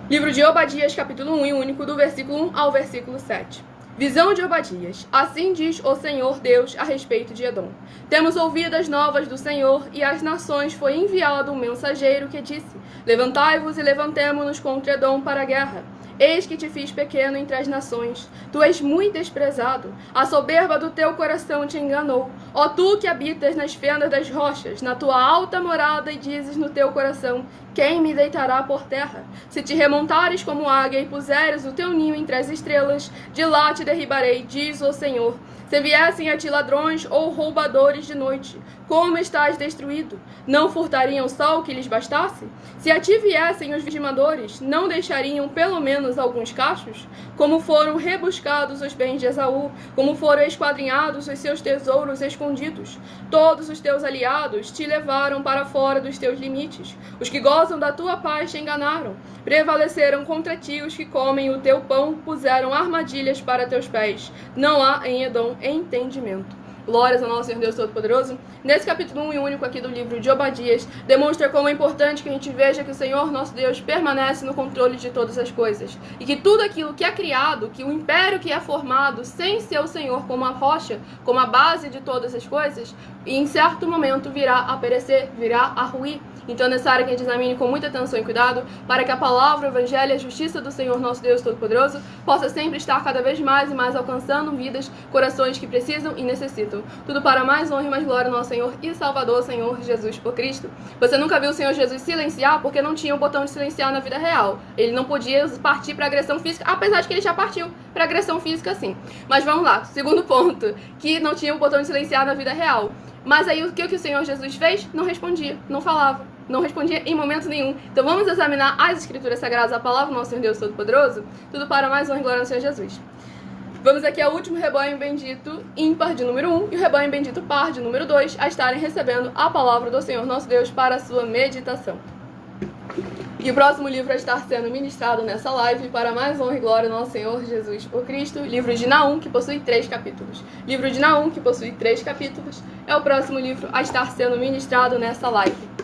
Livro de Obadias, capítulo 1 e único, do versículo 1 ao versículo 7. Visão de Obadias. Assim diz o Senhor Deus a respeito de Edom. Temos ouvido as novas do Senhor, e às nações foi enviado um mensageiro que disse: Levantai-vos e levantemo-nos contra Edom para a guerra. Eis que te fiz pequeno entre as nações. Tu és muito desprezado. A soberba do teu coração te enganou. Ó tu que habitas nas fendas das rochas, na tua alta morada, e dizes no teu coração: quem me deitará por terra? Se te remontares como águia e puseres o teu ninho entre as estrelas, de lá te derribarei, diz o Senhor. Se viessem a ti ladrões ou roubadores de noite, como estás destruído? Não furtariam o sol que lhes bastasse? Se a ti viessem os vigimadores, não deixariam pelo menos alguns cachos? Como foram rebuscados os bens de Esaú, como foram esquadrinhados os seus tesouros escondidos. Todos os teus aliados te levaram para fora dos teus limites. Os que gozam da tua paz te enganaram. Prevaleceram contra ti os que comem o teu pão, puseram armadilhas para teus pés. Não há em Edom entendimento. Glórias ao nosso Senhor Deus Todo-Poderoso. Nesse capítulo 1 e único aqui do livro de Obadias, demonstra como é importante que a gente veja que o Senhor, nosso Deus, permanece no controle de todas as coisas. E que tudo aquilo que é criado, que o império que é formado, sem ser o Senhor como a rocha, como a base de todas as coisas, em certo momento virá a perecer, virá a ruir. Então é necessário que a gente examine com muita atenção e cuidado, para que a palavra, o evangelho e a justiça do Senhor, nosso Deus Todo-Poderoso, possa sempre estar cada vez mais e mais alcançando vidas, corações que precisam e necessitam. Tudo para mais honra e mais glória ao nosso Senhor e Salvador, Senhor Jesus o Cristo. Você nunca viu o Senhor Jesus silenciar porque não tinha o botão de silenciar na vida real. Ele não podia partir para agressão física, apesar de que ele já partiu para agressão física sim. Mas vamos lá, segundo ponto, que não tinha o botão de silenciar na vida real. Mas aí o que o Senhor Jesus fez? Não respondia, não falava. Não respondia em momento nenhum. Então vamos examinar as Escrituras Sagradas, a palavra do nosso Senhor Deus Todo-Poderoso, tudo para mais honra e glória ao Senhor Jesus. Vamos aqui ao último rebanho bendito ímpar de número 1 e o rebanho bendito par de número 2 a estarem recebendo a palavra do Senhor nosso Deus para a sua meditação. E o próximo livro a estar sendo ministrado nessa live para mais honra e glória ao nosso Senhor Jesus o Cristo, livro de Naum, que possui 3 capítulos. Livro de Naum, que possui 3 capítulos, é o próximo livro a estar sendo ministrado nessa live.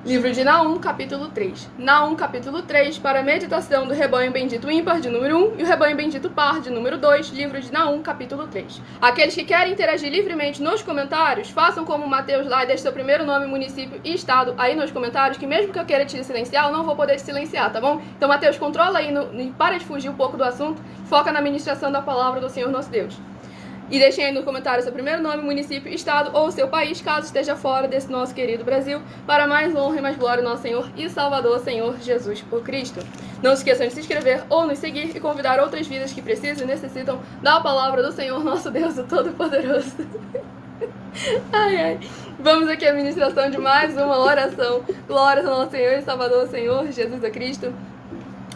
Livro de Naum, capítulo 3. Naum, capítulo 3, para a meditação do rebanho bendito ímpar de número 1 e o rebanho bendito par de número 2, livro de Naum, capítulo 3. Aqueles que querem interagir livremente nos comentários, façam como o Mateus lá e deixe seu primeiro nome, município e estado aí nos comentários, que mesmo que eu queira te silenciar, eu não vou poder te silenciar, tá bom? Então, Mateus, controla aí e para de fugir um pouco do assunto, foca na ministração da palavra do Senhor nosso Deus. E deixem aí no comentário seu primeiro nome, município, estado ou seu país, caso esteja fora desse nosso querido Brasil, para mais honra e mais glória ao nosso Senhor e Salvador, Senhor Jesus o Cristo. Não se esqueçam de se inscrever ou nos seguir e convidar outras vidas que precisam e necessitam da palavra do Senhor, nosso Deus, o Todo-Poderoso. Ai, ai. Vamos aqui à ministração de mais uma oração. Glórias ao nosso Senhor e Salvador, Senhor Jesus o Cristo.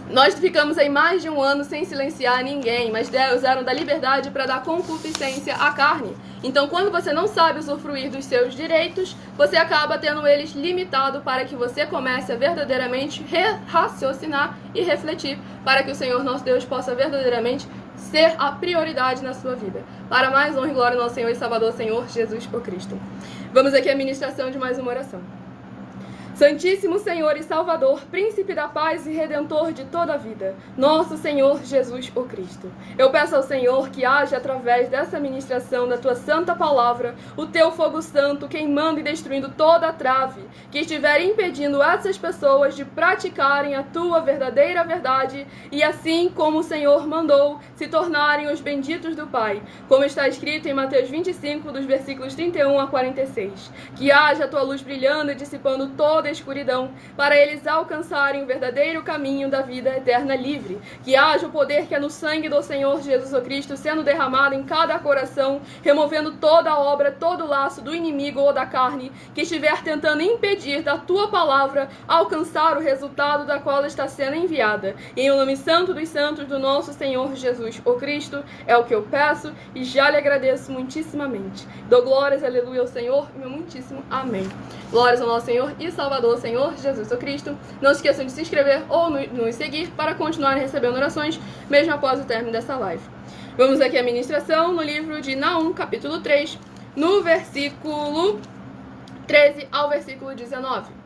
Nós ficamos aí mais de um ano sem silenciar ninguém, mas Deus usaram da liberdade para dar concupiscência à carne. Então, quando você não sabe usufruir dos seus direitos, você acaba tendo eles limitados para que você comece a verdadeiramente raciocinar e refletir, para que o Senhor nosso Deus possa verdadeiramente ser a prioridade na sua vida. Para mais honra e glória ao nosso Senhor e Salvador, Senhor Jesus o Cristo. Vamos aqui à ministração de mais uma oração. Santíssimo Senhor e Salvador, Príncipe da paz e Redentor de toda a vida, nosso Senhor Jesus o Cristo. Eu peço ao Senhor que haja através dessa ministração da Tua Santa Palavra, o Teu fogo santo queimando e destruindo toda a trave que estiver impedindo essas pessoas de praticarem a Tua verdadeira verdade e assim como o Senhor mandou, se tornarem os benditos do Pai, como está escrito em Mateus 25, dos versículos 31 a 46. Que haja a Tua luz brilhando e dissipando toda a escuridão, para eles alcançarem o verdadeiro caminho da vida eterna livre. Que haja o poder que é no sangue do Senhor Jesus o Cristo sendo derramado em cada coração, removendo toda a obra, todo o laço do inimigo ou da carne, que estiver tentando impedir da Tua palavra alcançar o resultado da qual ela está sendo enviada. Em o nome santo dos santos do nosso Senhor Jesus o Cristo, é o que eu peço e já lhe agradeço muitíssimamente. Dou glórias, aleluia ao Senhor, meu muitíssimo amém. Glórias ao nosso Senhor e Salvador, Senhor Jesus o Cristo. Não se esqueçam de se inscrever ou nos seguir para continuarem recebendo orações, mesmo após o término dessa live. Vamos aqui à ministração no livro de Naum, capítulo 3, no versículo 13 ao versículo 19.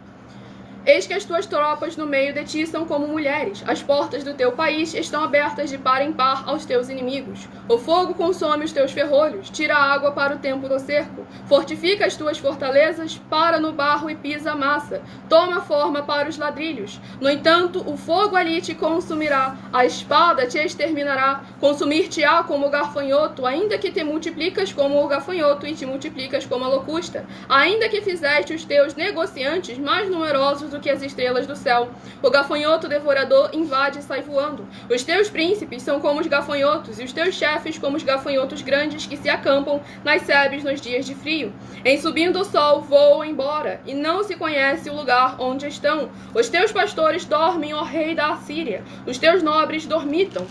Eis que as tuas tropas no meio de ti são como mulheres. As portas do teu país estão abertas de par em par aos teus inimigos. O fogo consome os teus ferrolhos, tira a água para o tempo do cerco. Fortifica as tuas fortalezas, para no barro e pisa a massa. Toma forma para os ladrilhos. No entanto, o fogo ali te consumirá, a espada te exterminará, consumir-te-á como o gafanhoto, ainda que te multiplicas como o gafanhoto e te multiplicas como a locusta. Ainda que fizeste os teus negociantes mais numerosos do que as estrelas do céu. O gafanhoto devorador invade e sai voando. Os teus príncipes são como os gafanhotos, e os teus chefes como os gafanhotos grandes que se acampam nas sebes nos dias de frio. Em subindo o sol voam embora, e não se conhece o lugar onde estão. Os teus pastores dormem, ó rei da Assíria. Os teus nobres dormitam.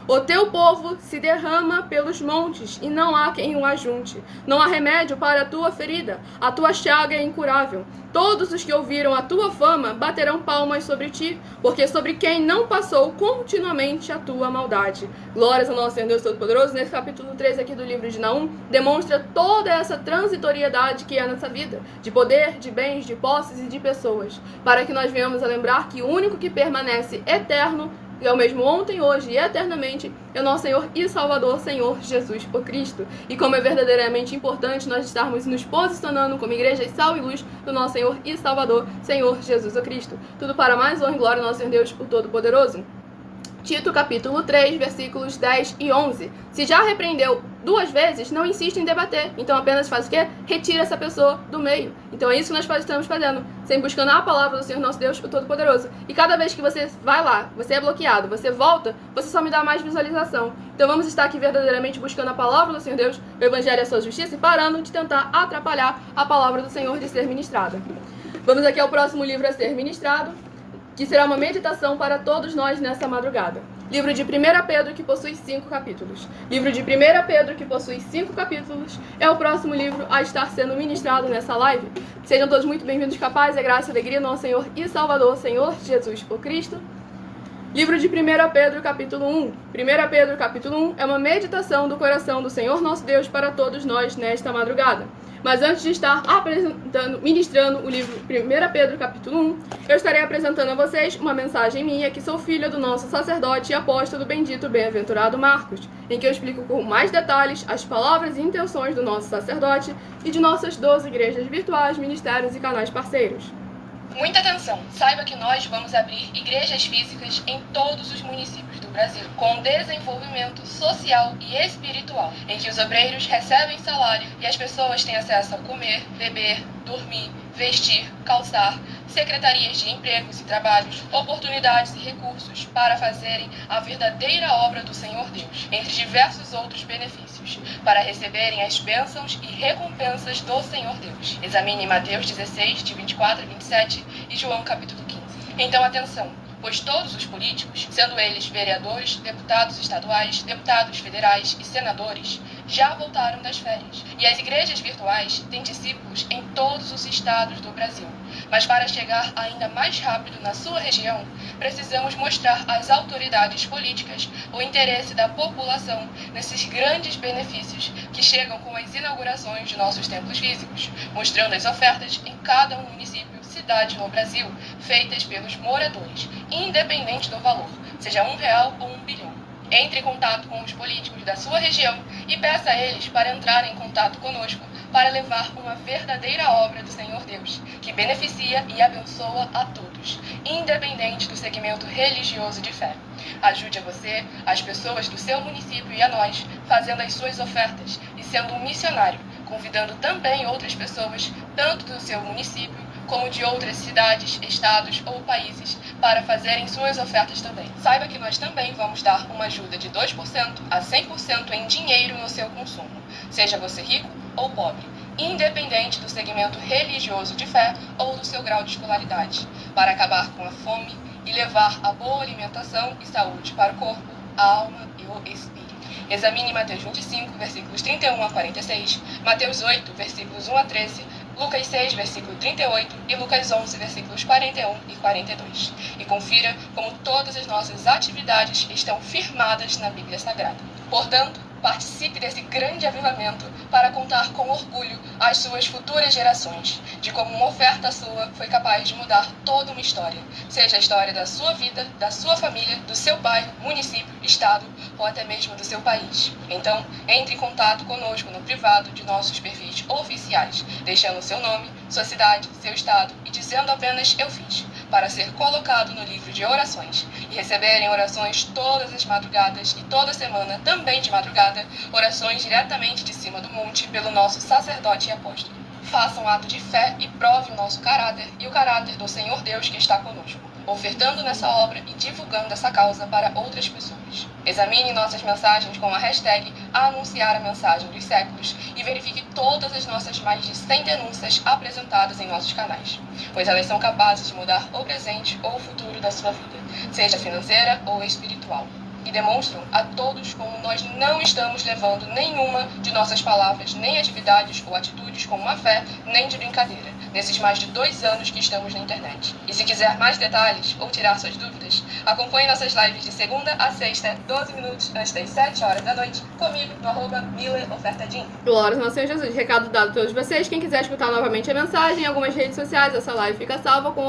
O teu povo se derrama pelos montes, e não há quem o ajunte. Não há remédio para a tua ferida, a tua chaga é incurável. Todos os que ouviram a tua fama baterão palmas sobre ti, porque sobre quem não passou continuamente a tua maldade. Glórias ao nosso Senhor Deus Todo-Poderoso. Nesse capítulo 3 aqui do livro de Naum, demonstra toda essa transitoriedade que é nessa vida, de poder, de bens, de posses e de pessoas, para que nós venhamos a lembrar que o único que permanece eterno e é o mesmo ontem, hoje e eternamente, é o nosso Senhor e Salvador, Senhor Jesus o Cristo. E como é verdadeiramente importante nós estarmos nos posicionando como igreja e sal e luz do nosso Senhor e Salvador, Senhor Jesus o Cristo. Tudo para mais honra e glória ao nosso Senhor Deus, o Todo-Poderoso. Tito, capítulo 3, versículos 10 e 11. Se já repreendeu 2 vezes, não insiste em debater. Então apenas faz o quê? Retira essa pessoa do meio. Então é isso que nós estamos fazendo. Sempre buscando a palavra do Senhor nosso Deus, o Todo-Poderoso. E cada vez que você vai lá, você é bloqueado, você volta, você só me dá mais visualização. Então vamos estar aqui verdadeiramente buscando a palavra do Senhor Deus, o Evangelho e a sua justiça, e parando de tentar atrapalhar a palavra do Senhor de ser ministrada. Vamos aqui ao próximo livro a ser ministrado, que será uma meditação para todos nós nessa madrugada. Livro de 1 Pedro, que possui 5 capítulos. Livro de 1 Pedro, que possui 5 capítulos, é o próximo livro a estar sendo ministrado nessa live. Sejam todos muito bem-vindos, capaz, a graça e a alegria do nosso Senhor e Salvador, Senhor Jesus o Cristo. Livro de 1 Pedro, capítulo 1. 1 Pedro, capítulo 1, é uma meditação do coração do Senhor nosso Deus para todos nós nesta madrugada. Mas antes de estar ministrando o livro 1 Pedro, capítulo 1, eu estarei apresentando a vocês uma mensagem minha, que sou filha do nosso sacerdote e apóstolo bendito bem-aventurado Marcos, em que eu explico com mais detalhes as palavras e intenções do nosso sacerdote e de nossas 12 igrejas virtuais, ministérios e canais parceiros. Muita atenção! Saiba que nós vamos abrir igrejas físicas em todos os municípios do Brasil, com desenvolvimento social e espiritual, em que os obreiros recebem salário e as pessoas têm acesso a comer, beber, dormir, vestir, calçar, secretarias de empregos e trabalhos, oportunidades e recursos para fazerem a verdadeira obra do Senhor Deus, entre diversos outros benefícios, para receberem as bênçãos e recompensas do Senhor Deus. Examine Mateus 16, de 24 a 27 e João capítulo 15. Então atenção! Pois todos os políticos, sendo eles vereadores, deputados estaduais, deputados federais e senadores, já voltaram das férias. E as igrejas virtuais têm discípulos em todos os estados do Brasil. Mas para chegar ainda mais rápido na sua região, precisamos mostrar às autoridades políticas o interesse da população nesses grandes benefícios que chegam com as inaugurações de nossos templos físicos, mostrando as ofertas em cada município, cidade no Brasil, feitas pelos moradores, independente do valor, seja R$1 ou 1 bilhão. Entre em contato com os políticos da sua região e peça a eles para entrarem em contato conosco para levar uma verdadeira obra do Senhor Deus, que beneficia e abençoa a todos, independente do segmento religioso de fé. Ajude a você, as pessoas do seu município e a nós, fazendo as suas ofertas e sendo um missionário, convidando também outras pessoas, tanto do seu município como de outras cidades, estados ou países, para fazerem suas ofertas também. Saiba que nós também vamos dar uma ajuda de 2% a 100% em dinheiro no seu consumo, seja você rico ou pobre, independente do segmento religioso de fé ou do seu grau de escolaridade, para acabar com a fome e levar a boa alimentação e saúde para o corpo, a alma e o espírito. Examine Mateus 25, versículos 31 a 46, Mateus 8, versículos 1 a 13, Lucas 6, versículo 38 e Lucas 11, versículos 41 e 42. E confira como todas as nossas atividades estão firmadas na Bíblia Sagrada. Portanto, participe desse grande avivamento para contar com orgulho às suas futuras gerações, de como uma oferta sua foi capaz de mudar toda uma história, seja a história da sua vida, da sua família, do seu bairro, município, estado ou até mesmo do seu país. Então, entre em contato conosco no privado de nossos perfis oficiais, deixando seu nome, sua cidade, seu estado e dizendo apenas "eu fiz", para ser colocado no livro de orações e receberem orações todas as madrugadas e toda semana, também de madrugada, orações diretamente de cima do monte pelo nosso sacerdote e apóstolo. Faça um ato de fé e prove o nosso caráter e o caráter do Senhor Deus que está conosco, ofertando nessa obra e divulgando essa causa para outras pessoas. Examine nossas mensagens com a hashtag Anunciar a Mensagem dos Séculos e verifique todas as nossas mais de 100 denúncias apresentadas em nossos canais, pois elas são capazes de mudar o presente ou o futuro da sua vida, seja financeira ou espiritual. E demonstram a todos como nós não estamos levando nenhuma de nossas palavras, nem atividades ou atitudes com má fé, nem de brincadeira, nesses mais de 2 anos que estamos na internet. E se quiser mais detalhes ou tirar suas dúvidas, acompanhe nossas lives de segunda a sexta, 12 minutos antes das 7 horas da noite, comigo no @MillerOfertadim. Glória ao nosso Senhor Jesus. Recado dado a todos vocês. Quem quiser escutar novamente a mensagem em algumas redes sociais, essa live fica salva com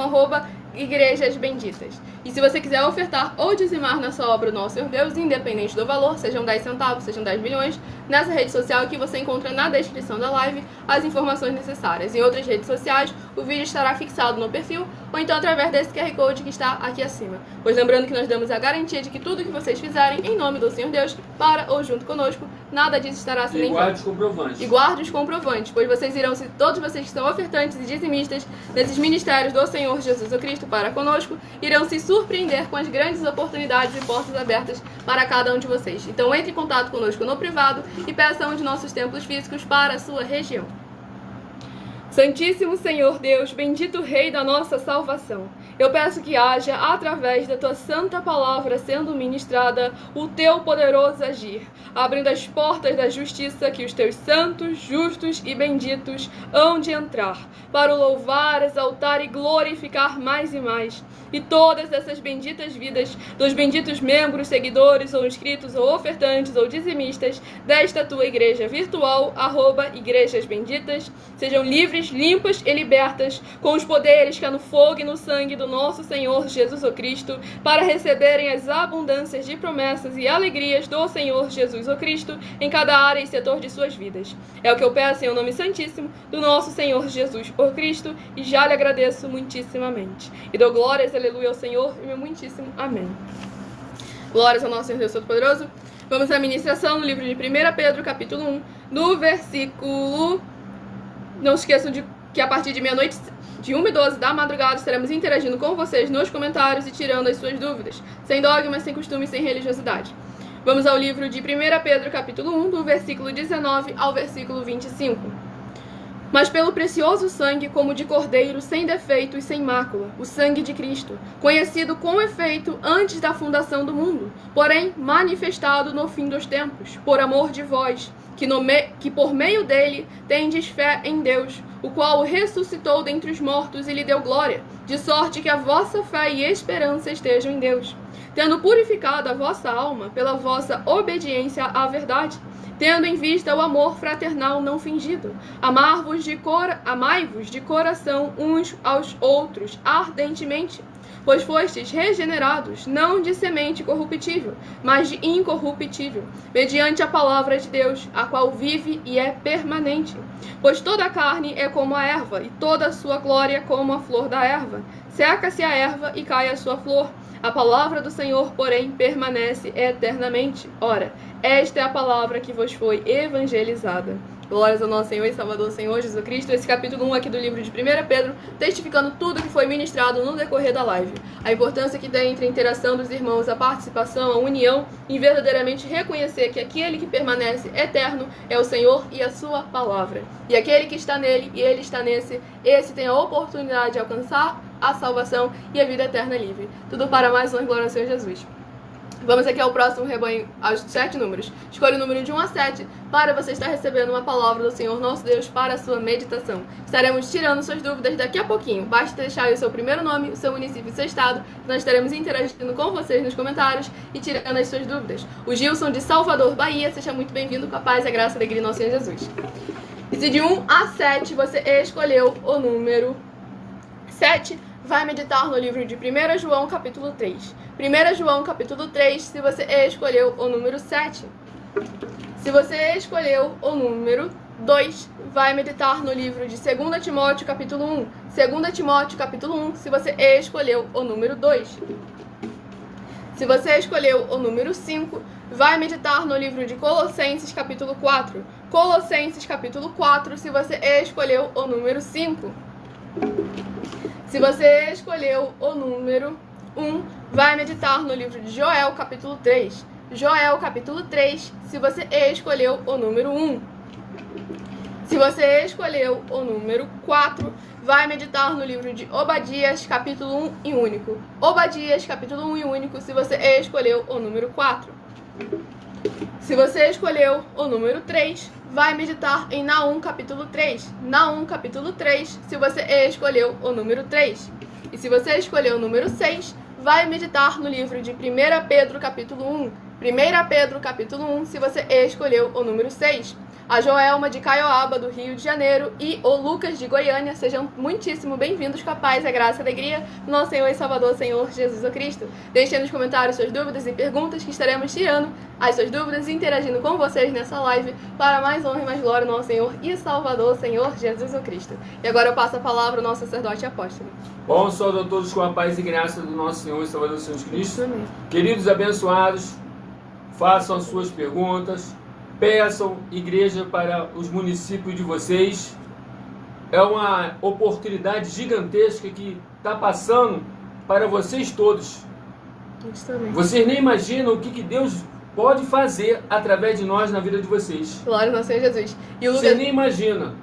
@Igrejas Benditas. E se você quiser ofertar ou dizimar nessa obra do nosso Senhor Deus, independente do valor, sejam 10 centavos, sejam 10 milhões, nessa rede social que você encontra na descrição da live as informações necessárias. Em outras redes sociais, o vídeo estará fixado no perfil ou então através desse QR Code que está aqui acima. Pois lembrando que nós damos a garantia de que tudo que vocês fizerem em nome do Senhor Deus, para ou junto conosco, nada disso estará sendo em vão. E guarde os comprovantes, pois vocês irão, se todos vocês que são ofertantes e dizimistas nesses ministérios do Senhor Jesus Cristo para conosco, irão se surpreender com as grandes oportunidades e portas abertas para cada um de vocês. Então entre em contato conosco no privado e peça um de nossos templos físicos para a sua região. Santíssimo Senhor Deus, bendito Rei da nossa salvação, eu peço que haja, através da tua santa palavra sendo ministrada, o teu poderoso agir, abrindo as portas da justiça que os teus santos, justos e benditos hão de entrar, para o louvar, exaltar e glorificar mais e mais. E todas essas benditas vidas dos benditos membros, seguidores ou inscritos ou ofertantes ou dizimistas desta tua igreja virtual, @igrejas benditas, sejam livres, limpas e libertas com os poderes que há no fogo e no sangue do nosso Senhor Jesus o Cristo, para receberem as abundâncias de promessas e alegrias do Senhor Jesus o Cristo em cada área e setor de suas vidas. É o que eu peço em o nome santíssimo do nosso Senhor Jesus o Cristo, e já lhe agradeço muitíssimamente. E dou glórias, aleluia, ao Senhor e meu muitíssimo amém. Glórias ao nosso Senhor Deus Todo-Poderoso. Vamos à ministração no livro de 1 Pedro, capítulo 1, no versículo... Não esqueçam de que a partir de meia-noite, de 1h12 da madrugada, estaremos interagindo com vocês nos comentários e tirando as suas dúvidas, sem dogmas, sem costumes, sem religiosidade. Vamos ao livro de 1 Pedro, capítulo 1, do versículo 19 ao versículo 25. Mas pelo precioso sangue, como de cordeiro, sem defeito e sem mácula, o sangue de Cristo, conhecido com efeito antes da fundação do mundo, porém manifestado no fim dos tempos, por amor de vós, que por meio dele tendes fé em Deus, o qual o ressuscitou dentre os mortos e lhe deu glória, de sorte que a vossa fé e esperança estejam em Deus, tendo purificado a vossa alma pela vossa obediência à verdade, tendo em vista o amor fraternal não fingido, amai-vos de coração uns aos outros ardentemente, pois fostes regenerados, não de semente corruptível, mas de incorruptível, mediante a palavra de Deus, a qual vive e é permanente. Pois toda a carne é como a erva, e toda a sua glória como a flor da erva. Seca-se a erva e cai a sua flor. A palavra do Senhor, porém, permanece eternamente. Ora, esta é a palavra que vos foi evangelizada. Glórias ao nosso Senhor e Salvador, Senhor Jesus Cristo. Esse capítulo 1 aqui do livro de 1 Pedro, testificando tudo que foi ministrado no decorrer da live. A importância que tem entre a interação dos irmãos, a participação, a união, em verdadeiramente reconhecer que aquele que permanece eterno é o Senhor e a sua palavra. E aquele que está nele e ele está nesse, esse tem a oportunidade de alcançar a salvação e a vida eterna livre. Tudo para mais uma glória ao Senhor Jesus. Vamos aqui ao próximo rebanho, aos 7 números. Escolha o número de 1 a 7 para você estar recebendo uma palavra do Senhor nosso Deus para a sua meditação. Estaremos tirando suas dúvidas daqui a pouquinho. Basta deixar aí o seu primeiro nome, o seu município e seu estado. Nós estaremos interagindo com vocês nos comentários e tirando as suas dúvidas. O Gilson de Salvador, Bahia, seja muito bem-vindo com a paz, a graça e a alegria de nosso Senhor Jesus. E se de 1 a 7 você escolheu o número 7, vai meditar no livro de 1 João, capítulo 3. 1 João, capítulo 3, se você escolheu o número 7. Se você escolheu o número 2, vai meditar no livro de 2 Timóteo, capítulo 1. 2 Timóteo, capítulo 1, se você escolheu o número 2. Se você escolheu o número 5, vai meditar no livro de Colossenses, capítulo 4. Colossenses, capítulo 4, se você escolheu o número 5. Se você escolheu o número 1, vai meditar no livro de Joel, capítulo 3. Joel, capítulo 3, se você escolheu o número 1. Se você escolheu o número 4, vai meditar no livro de Obadias, capítulo 1 e único. Obadias, capítulo 1 e único, se você escolheu o número 4. Se você escolheu o número 3, vai meditar em Naum, capítulo 3. Naum, capítulo 3, se você escolheu o número 3. E se você escolheu o número 6, vai meditar no livro de 1 Pedro, capítulo 1. 1 Pedro, capítulo 1, se você escolheu o número 6. A Joelma de Caioaba, do Rio de Janeiro, e o Lucas de Goiânia, sejam muitíssimo bem-vindos com a paz, a graça e a alegria do nosso Senhor e Salvador, Senhor Jesus Cristo. Deixem nos comentários suas dúvidas e perguntas, que estaremos tirando as suas dúvidas e interagindo com vocês nessa live para mais honra e mais glória do nosso Senhor e Salvador, Senhor Jesus Cristo. E agora eu passo a palavra ao nosso sacerdote e apóstolo. Bom, saúdo a todos com a paz e graça do nosso Senhor e Salvador, Jesus Cristo. Amém. Queridos abençoados, façam as suas perguntas. Peçam igreja para os municípios de vocês. É uma oportunidade gigantesca que está passando para vocês todos. Vocês nem imaginam o que Deus pode fazer através de nós na vida de vocês. Glória ao nosso Senhor Jesus. E o Lucas... Você nem imagina.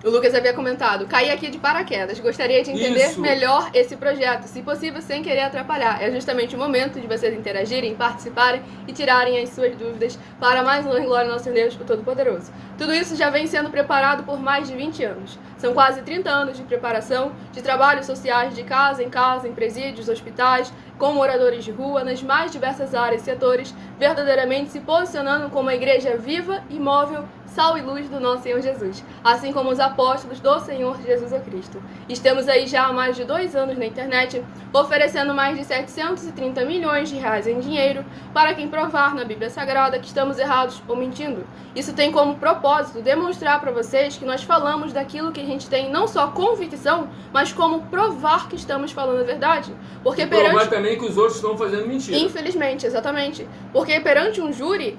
O Lucas havia comentado, caí aqui de paraquedas, gostaria de entender Isso. melhor esse projeto, se possível sem querer atrapalhar. É justamente o momento de vocês interagirem, participarem e tirarem as suas dúvidas para mais honra e glória ao nosso Deus, o Todo-Poderoso. Tudo isso já vem sendo preparado por mais de 20 anos. São quase 30 anos de preparação, de trabalhos sociais de casa em presídios, hospitais, com moradores de rua, nas mais diversas áreas e setores, verdadeiramente se posicionando como uma igreja viva e móvel, sal e luz do nosso Senhor Jesus, assim como os apóstolos do Senhor Jesus Cristo. Estamos aí já há mais de 2 anos na internet, oferecendo mais de 730 milhões de reais em dinheiro para quem provar na Bíblia Sagrada que estamos errados ou mentindo. Isso tem como propósito demonstrar para vocês que nós falamos daquilo que a gente tem não só convicção, mas como provar que estamos falando a verdade. Porque Provar também que os outros estão fazendo mentira. Infelizmente, exatamente. Porque perante um júri,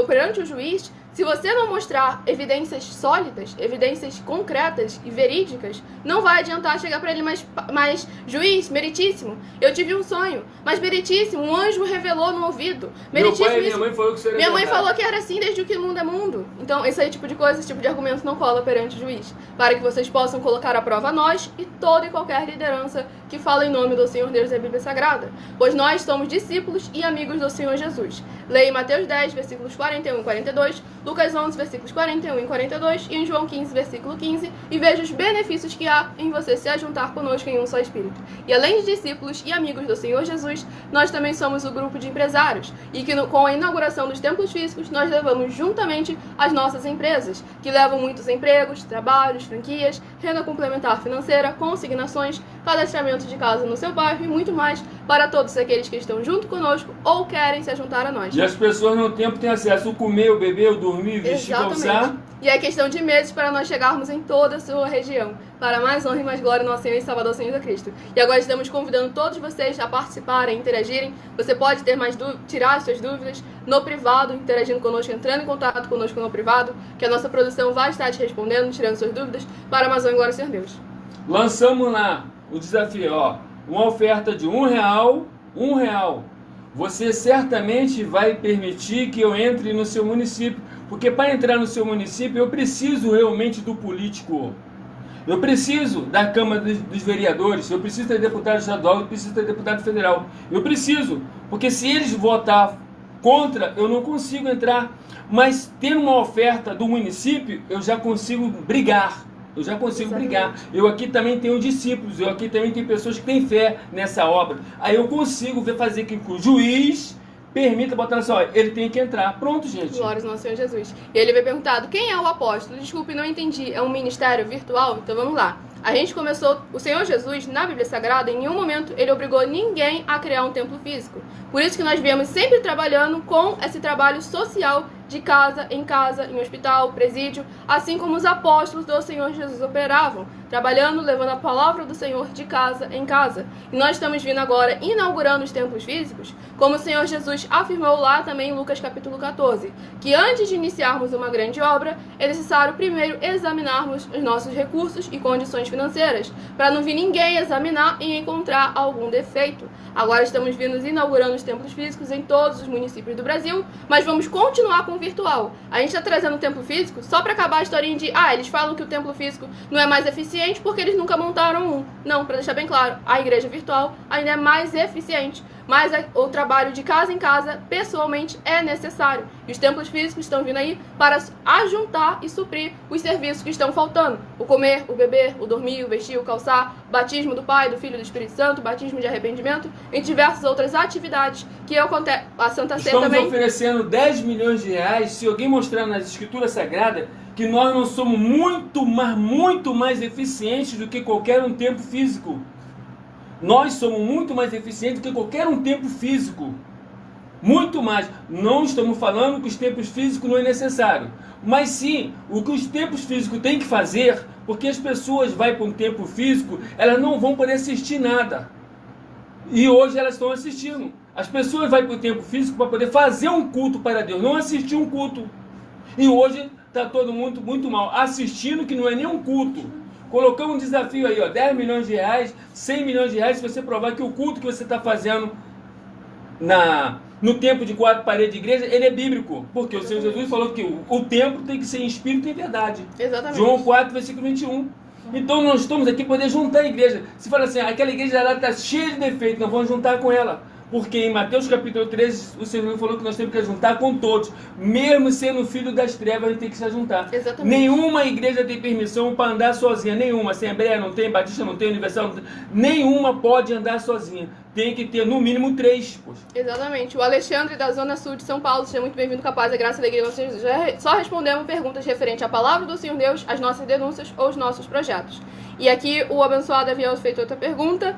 perante um juiz, se você não mostrar evidências sólidas, evidências concretas e verídicas, não vai adiantar chegar para ele, mas juiz, meritíssimo, eu tive um sonho, mas meritíssimo, um anjo revelou no ouvido. Meu pai e minha mãe falou que isso era Minha mãe verdade. falou que era assim desde que o mundo é mundo. Então, esse tipo de coisa, esse tipo de argumento não cola perante o juiz. Para que vocês possam colocar à prova nós e toda e qualquer liderança que fala em nome do Senhor Deus da Bíblia Sagrada. Pois nós somos discípulos e amigos do Senhor Jesus. Leia em Mateus 10, versículos 41 e 42, Lucas 11, versículos 41 e 42 e em João 15, versículo 15, e veja os benefícios que há em você se ajuntar conosco em um só Espírito. E além de discípulos e amigos do Senhor Jesus, nós também somos o grupo de empresários, e que com a inauguração dos templos físicos, nós levamos juntamente as nossas empresas, que levam muitos empregos, trabalhos, franquias, renda complementar financeira, consignações, cadastramento de casa no seu bairro e muito mais para todos aqueles que estão junto conosco ou querem se juntar a nós. E as pessoas no tempo têm acesso a comer, o beber, o dormir, vestir, calçar. E é questão de meses para nós chegarmos em toda a sua região, para mais honra e mais glória ao nosso Senhor e Salvador Senhor Jesus Cristo. E agora estamos convidando todos vocês a participarem, interagirem. Você pode ter mais tirar as suas dúvidas no privado, interagindo conosco, entrando em contato conosco no privado, que a nossa produção vai estar te respondendo, tirando suas dúvidas, para mais honra e glória ao Senhor Deus. Lançamos lá o desafio, ó, uma oferta de R$1. Você certamente vai permitir que eu entre no seu município, porque para entrar no seu município eu preciso realmente do político. Eu preciso da Câmara dos Vereadores, eu preciso ter deputado estadual, eu preciso ter deputado federal. Eu preciso, porque se eles votar contra, eu não consigo entrar. Mas tendo uma oferta do município, eu já consigo brigar. Eu aqui também tenho discípulos, eu aqui também tenho pessoas que têm fé nessa obra. Aí eu consigo fazer com que o juiz permita botar assim, olha, ele tem que entrar. Pronto, gente. Glórias ao nosso Senhor Jesus. E ele veio perguntado, quem é o apóstolo? Desculpe, não entendi. É um ministério virtual? Então vamos lá. A gente começou, o Senhor Jesus, na Bíblia Sagrada, em nenhum momento ele obrigou ninguém a criar um templo físico. Por isso que nós viemos sempre trabalhando com esse trabalho social de casa, em hospital, presídio, assim como os apóstolos do Senhor Jesus operavam, trabalhando, levando a palavra do Senhor de casa em casa. E nós estamos vindo agora inaugurando os templos físicos, como o Senhor Jesus afirmou lá também em Lucas capítulo 14, que antes de iniciarmos uma grande obra, é necessário primeiro examinarmos os nossos recursos e condições financeiras, para não vir ninguém examinar e encontrar algum defeito. Agora estamos vindo inaugurando os templos físicos em todos os municípios do Brasil, mas vamos continuar com o virtual. A gente está trazendo o templo físico só para acabar a historinha de, eles falam que o templo físico não é mais eficiente porque eles nunca montaram um. Não, para deixar bem claro, a igreja virtual ainda é mais eficiente, mas o trabalho de casa em casa, pessoalmente, é necessário. E os templos físicos estão vindo aí para ajuntar e suprir os serviços que estão faltando. O comer, o beber, o dormir, o vestir, o calçar, batismo do Pai, do Filho e do Espírito Santo, batismo de arrependimento, e diversas outras atividades que a Santa Ceia também... Estamos oferecendo R$10 milhões, se alguém mostrar nas Escrituras Sagradas que nós não somos muito mais eficientes do que qualquer um templo físico. Nós somos muito mais eficientes do que qualquer um templo físico. Muito mais. Não estamos falando que os templos físicos não é necessário. Mas sim, o que os templos físicos têm que fazer, porque as pessoas vão para um templo físico, elas não vão poder assistir nada. E hoje elas estão assistindo. As pessoas vão para o templo físico para poder fazer um culto para Deus, não assistir um culto. E hoje está todo mundo muito mal assistindo, que não é nem um culto. Colocamos um desafio aí, ó, R$10 milhões, R$100 milhões, se você provar que o culto que você está fazendo no tempo de 4 paredes de igreja, ele é bíblico. Porque o Senhor Jesus falou que o templo tem que ser em espírito e em verdade. Exatamente. João 4, versículo 21. Então nós estamos aqui para poder juntar a igreja. Se fala assim, aquela igreja lá está cheia de defeitos, nós vamos juntar com ela. Porque em Mateus capítulo 13, o Senhor falou que nós temos que juntar com todos. Mesmo sendo filho das trevas, a gente tem que se juntar. Exatamente. Nenhuma igreja tem permissão para andar sozinha. Nenhuma. Assembleia não tem, Batista não tem, Universal não tem. Nenhuma pode andar sozinha. Tem que ter no mínimo 3. Poxa. Exatamente. O Alexandre da Zona Sul de São Paulo, seja muito bem-vindo, capaz, a graça e alegria. Nós já só respondemos perguntas referentes à palavra do Senhor Deus, às nossas denúncias ou os nossos projetos. E aqui o abençoado havia feito outra pergunta.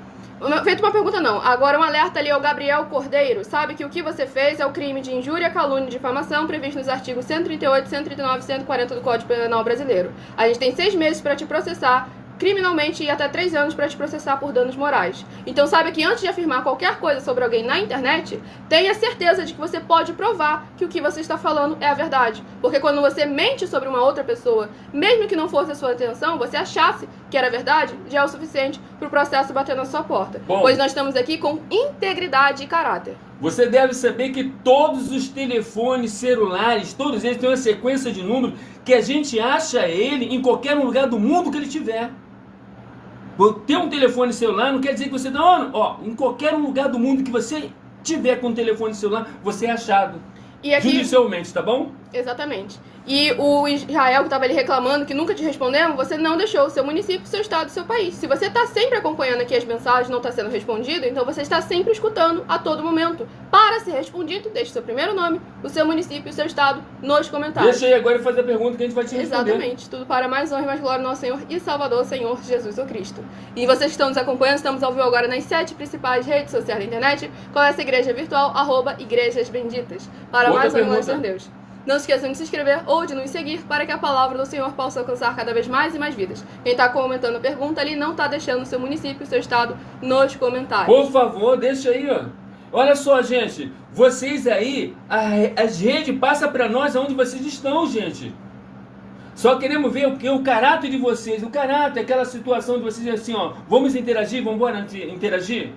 Feito uma pergunta não, agora um alerta ali ao Gabriel Cordeiro. Sabe que o que você fez é o crime de injúria, calúnia e difamação previsto nos artigos 138, 139 e 140 do Código Penal Brasileiro. A gente tem 6 meses para te processar criminalmente e até 3 anos para te processar por danos morais. Então sabe que antes de afirmar qualquer coisa sobre alguém na internet, tenha certeza de que você pode provar que o que você está falando é a verdade. Porque quando você mente sobre uma outra pessoa, mesmo que não fosse a sua intenção, você achasse que era verdade, já é o suficiente para o processo bater na sua porta. Bom, pois nós estamos aqui com integridade e caráter. Você deve saber que todos os telefones celulares, todos eles têm uma sequência de números que a gente acha ele em qualquer lugar do mundo que ele tiver. Ter um telefone celular não quer dizer que você não, em qualquer lugar do mundo que você tiver com um telefone celular, você é achado. E aqui, judicialmente, tá bom? Exatamente. E o Israel que estava ali reclamando que nunca te respondemos, você não deixou o seu município, seu estado e seu país. Se você está sempre acompanhando aqui as mensagens, não está sendo respondido, então você está sempre escutando a todo momento. Para ser respondido, deixe seu primeiro nome, o seu município e o seu estado nos comentários. Deixa aí agora e fazer a pergunta que a gente vai te responder. Exatamente. Tudo para mais honra e mais glória do nosso Senhor e Salvador, Senhor Jesus o Cristo. E vocês que estão nos acompanhando, estamos ao vivo agora nas 7 principais redes sociais da internet, com essa igreja virtual, @Igrejas Benditas. Para mais honra e glória do Senhor Deus. Não se esqueçam de se inscrever ou de nos seguir para que a palavra do Senhor possa alcançar cada vez mais e mais vidas. Quem está comentando a pergunta ali não está deixando o seu município, o seu estado nos comentários. Por favor, deixa aí, ó. Olha só, gente. Vocês aí, as redes passam para nós aonde vocês estão, gente. Só queremos ver o caráter de vocês. O caráter, aquela situação de vocês assim, ó. Vamos interagir? Vamos embora interagir?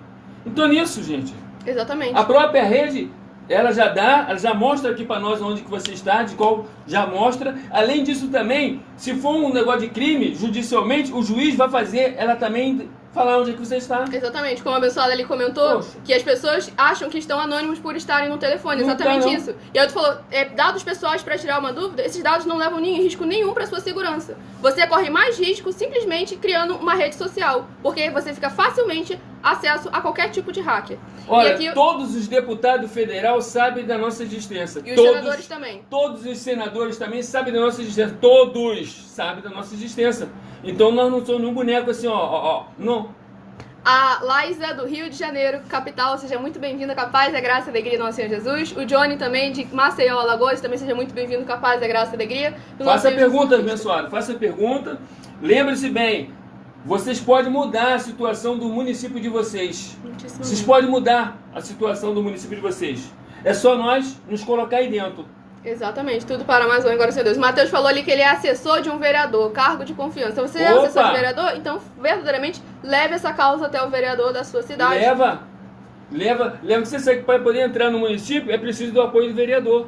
Então nisso, gente. Exatamente. A própria rede... ela já mostra aqui para nós onde que você está, de qual já mostra. Além disso também, se for um negócio de crime, judicialmente, o juiz vai fazer ela também falar onde é que você está. Exatamente, como a abençoada ali comentou, Poxa, que as pessoas acham que estão anônimos por estarem no telefone, Não exatamente tá, não. isso. E aí tu falou, dados pessoais para tirar uma dúvida, esses dados não levam risco nenhum para sua segurança. Você corre mais risco simplesmente criando uma rede social, porque você fica facilmente acesso a qualquer tipo de hacker. Olha, e aqui, todos os deputados federais sabem da nossa existência. e os senadores também. Todos os senadores também sabem da nossa existência. Todos sabem da nossa existência. Então nós não somos um boneco assim, não. A Laísa, do Rio de Janeiro, capital, seja muito bem-vinda, capaz, a graça e a alegria do nosso Senhor Jesus. O Johnny também, de Maceió, Alagoas, também seja muito bem-vindo, capaz, a graça e a alegria do nosso Faça a Senhor pergunta, Jesus. abençoado. Faça a pergunta. Lembre-se bem, vocês podem mudar a situação do município de vocês. Muitíssimo Vocês bem. podem mudar a situação do município de vocês. É só nós nos colocar aí dentro. Exatamente, tudo para mais um agora, Senhor Deus. O Matheus falou ali que ele é assessor de um vereador, cargo de confiança. Então, você é Opa! assessor de vereador? Então, verdadeiramente, leve essa causa até o vereador da sua cidade. Leva que você sabe que para poder entrar no município é preciso do apoio do vereador.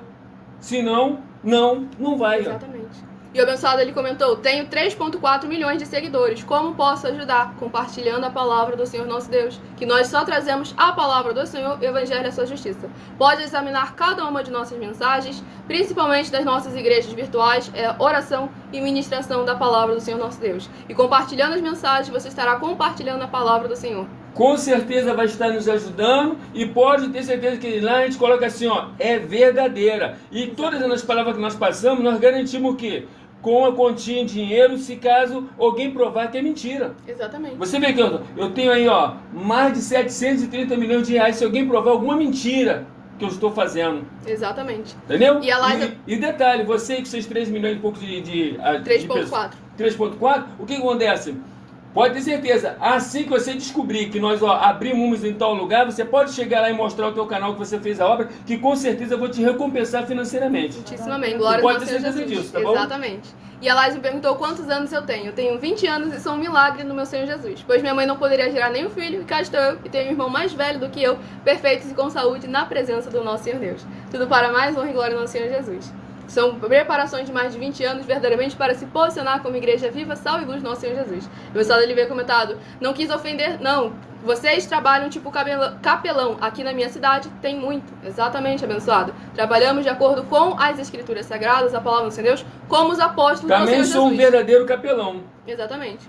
Senão, não vai. Ó. Exatamente. E o abençoado ele comentou, tenho 3,4 milhões de seguidores, como posso ajudar? Compartilhando a palavra do Senhor nosso Deus, que nós só trazemos a palavra do Senhor, o Evangelho e a sua justiça. Pode examinar cada uma de nossas mensagens, principalmente das nossas igrejas virtuais, oração e ministração da palavra do Senhor nosso Deus. E compartilhando as mensagens, você estará compartilhando a palavra do Senhor. Com certeza vai estar nos ajudando e pode ter certeza que lá a gente coloca assim, é verdadeira. E todas as palavras que nós passamos, nós garantimos o quê? Com a quantia em dinheiro, se caso alguém provar que é mentira. Exatamente. Você vê que eu tenho aí, mais de 730 milhões de reais se alguém provar alguma mentira que eu estou fazendo. Exatamente. Entendeu? E a Laísa... E detalhe, você com seus 3 milhões e pouco de 3,4. 3,4, o que acontece? Pode ter certeza, assim que você descobrir que nós abrimos em tal lugar, você pode chegar lá e mostrar o teu canal que você fez a obra, que com certeza eu vou te recompensar financeiramente. Muitíssimo amém. Glória Pode ao ter Senhor certeza Jesus. disso, tá bom? Exatamente. E a Laís me perguntou quantos anos eu tenho. Eu tenho 20 anos e sou um milagre no meu Senhor Jesus. Pois minha mãe não poderia gerar nenhum filho, e cá estou eu, e tenho um irmão mais velho do que eu, perfeitos e com saúde, na presença do nosso Senhor Deus. Tudo para mais honra e glória no nosso Senhor Jesus. São preparações de mais de 20 anos, verdadeiramente, para se posicionar como igreja viva, sal e luz do nosso Senhor Jesus. O pessoal dele veio comentado, não quis ofender, não. Vocês trabalham tipo capelão. Aqui na minha cidade tem muito. Exatamente, abençoado. Trabalhamos de acordo com as escrituras sagradas, a palavra do Senhor Deus, como os apóstolos do Senhor Jesus. Também sou um verdadeiro capelão. Exatamente.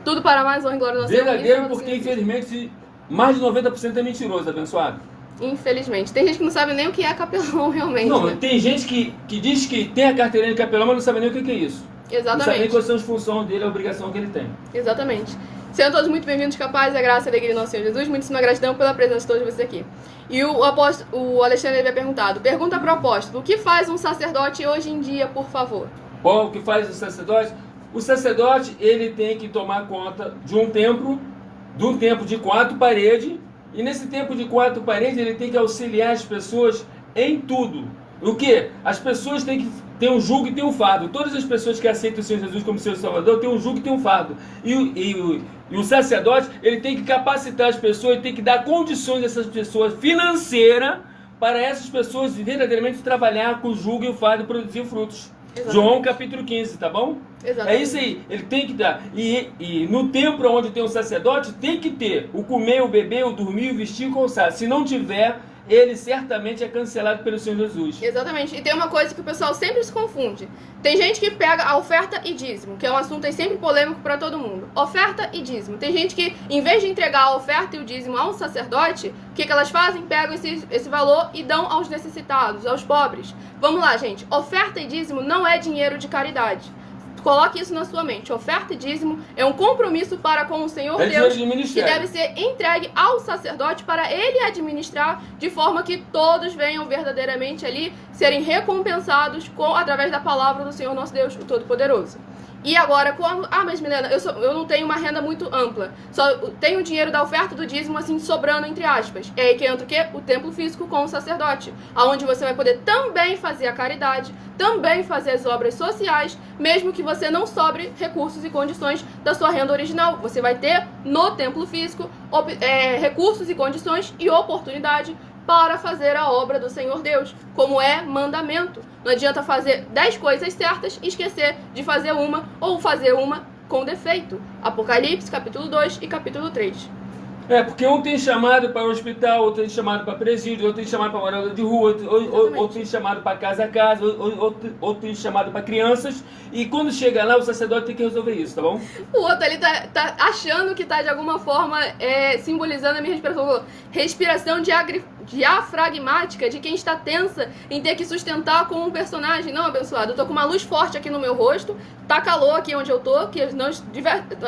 Tudo para mais honra e glória do nosso Senhor. Verdadeiro porque, infelizmente, mais de 90% é mentiroso, abençoado. Infelizmente. Tem gente que não sabe nem o que é capelão realmente. Não, né? Tem gente que diz que tem a carteirinha de capelão, mas não sabe nem o que é isso. Exatamente. Não sabe nem quais são as funções dele, a obrigação que ele tem. Exatamente. Sejam todos muito bem-vindos, capazes, a graça e a alegria do nosso Senhor Jesus. Muitíssima gratidão pela presença de todos vocês aqui. E o Alexandre havia perguntado, pergunta para o apóstolo, o que faz um sacerdote hoje em dia, por favor? Bom, o que faz o sacerdote? O sacerdote, ele tem que tomar conta de um templo de 4 paredes, e nesse templo de 4 paredes ele tem que auxiliar as pessoas em tudo. O que? As pessoas têm que ter um jugo e ter um fardo. Todas as pessoas que aceitam o Senhor Jesus como seu Salvador têm um jugo e têm um fardo. E o sacerdote, ele tem que capacitar as pessoas, ele tem que dar condições a essas pessoas financeiras para essas pessoas verdadeiramente trabalhar com o jugo e o fardo e produzir frutos. Exatamente. João capítulo 15, tá bom? Exatamente. É isso aí, ele tem que dar. E no templo onde tem um sacerdote, tem que ter o comer, o beber, o dormir, o vestir e o calçar. Se não tiver, ele certamente é cancelado pelo Senhor Jesus. Exatamente. E tem uma coisa que o pessoal sempre se confunde. Tem gente que pega a oferta e dízimo, que é um assunto aí sempre polêmico para todo mundo. Oferta e dízimo. Tem gente que, em vez de entregar a oferta e o dízimo a um sacerdote, o que elas fazem? Pegam esse valor e dão aos necessitados, aos pobres. Vamos lá, gente. Oferta e dízimo não é dinheiro de caridade. Coloque isso na sua mente. Oferta e dízimo é um compromisso para com o Senhor Deus que deve ser entregue ao sacerdote para ele administrar de forma que todos venham verdadeiramente ali serem recompensados através da palavra do Senhor nosso Deus, o Todo-Poderoso. E agora, mas Milena, eu não tenho uma renda muito ampla. Só tenho o dinheiro da oferta do dízimo, assim, sobrando, entre aspas. É aí que entra o quê? O templo físico com o sacerdote. Onde você vai poder também fazer a caridade, também fazer as obras sociais, mesmo que você não sobre recursos e condições da sua renda original. Você vai ter no templo físico recursos e condições e oportunidade para fazer a obra do Senhor Deus, como é mandamento. Não adianta fazer 10 coisas certas e esquecer de fazer uma, ou fazer uma com defeito. Apocalipse, capítulo 2 e capítulo 3. Porque um tem chamado para o hospital, outro tem chamado para presídio, outro tem chamado para morador de rua, outro tem chamado para casa a casa, outro tem chamado para crianças, e quando chega lá o sacerdote tem que resolver isso, tá bom? O outro ali tá achando que tá de alguma forma simbolizando a minha respiração diafragmática de quem está tensa em ter que sustentar com um personagem. Não, abençoado, eu tô com uma luz forte aqui no meu rosto, tá calor aqui onde eu tô,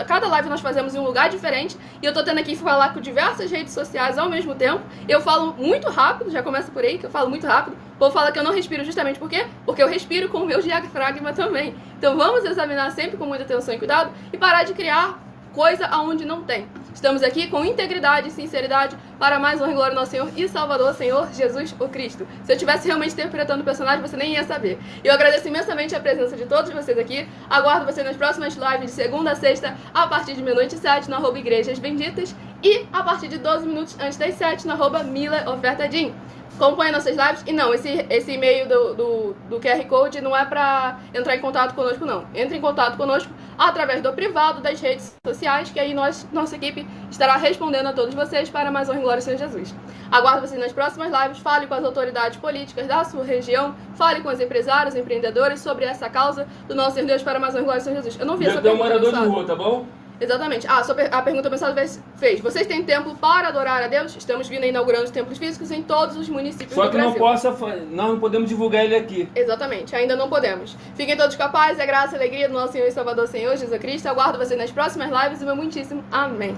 cada live nós fazemos em um lugar diferente, e eu tô tendo aqui que falar com diversas redes sociais ao mesmo tempo. Eu falo muito rápido, já começa por aí, que eu falo muito rápido. O povo fala que eu não respiro justamente por quê? Porque eu respiro com o meu diafragma também. Então vamos examinar sempre com muita atenção e cuidado e parar de criar coisa aonde não tem. Estamos aqui com integridade e sinceridade para mais honra e glória do nosso Senhor e Salvador, Senhor Jesus o Cristo. Se eu estivesse realmente interpretando o personagem, você nem ia saber. Eu agradeço imensamente a presença de todos vocês aqui. Aguardo vocês nas próximas lives de segunda a sexta, a partir de meia-noite e 7, no @Igrejas Benditas, e a partir de 12 minutos antes das 7, no @MilaOfertaDin. Acompanhe nossas lives. E não, esse e-mail do QR Code não é para entrar em contato conosco, não. Entre em contato conosco através do privado das redes sociais, que aí nossa equipe estará respondendo a todos vocês para mais honra e glória ao Senhor Jesus. Aguardo vocês nas próximas lives. Fale com as autoridades políticas da sua região. Fale com os empresários, empreendedores sobre essa causa do nosso Senhor Deus para mais honra e glória ao Senhor Jesus. Eu não vi essa pergunta. Morador de rua, tá bom? Exatamente. a pergunta pensada fez: vocês têm templo para adorar a Deus? Estamos vindo inaugurando os templos físicos em todos os municípios do Brasil. Só que nós não podemos divulgar ele aqui. Exatamente, ainda não podemos. Fiquem todos capazes, a graça e a alegria do nosso Senhor e Salvador, Senhor Jesus Cristo. Aguardo vocês nas próximas lives e meu muitíssimo amém.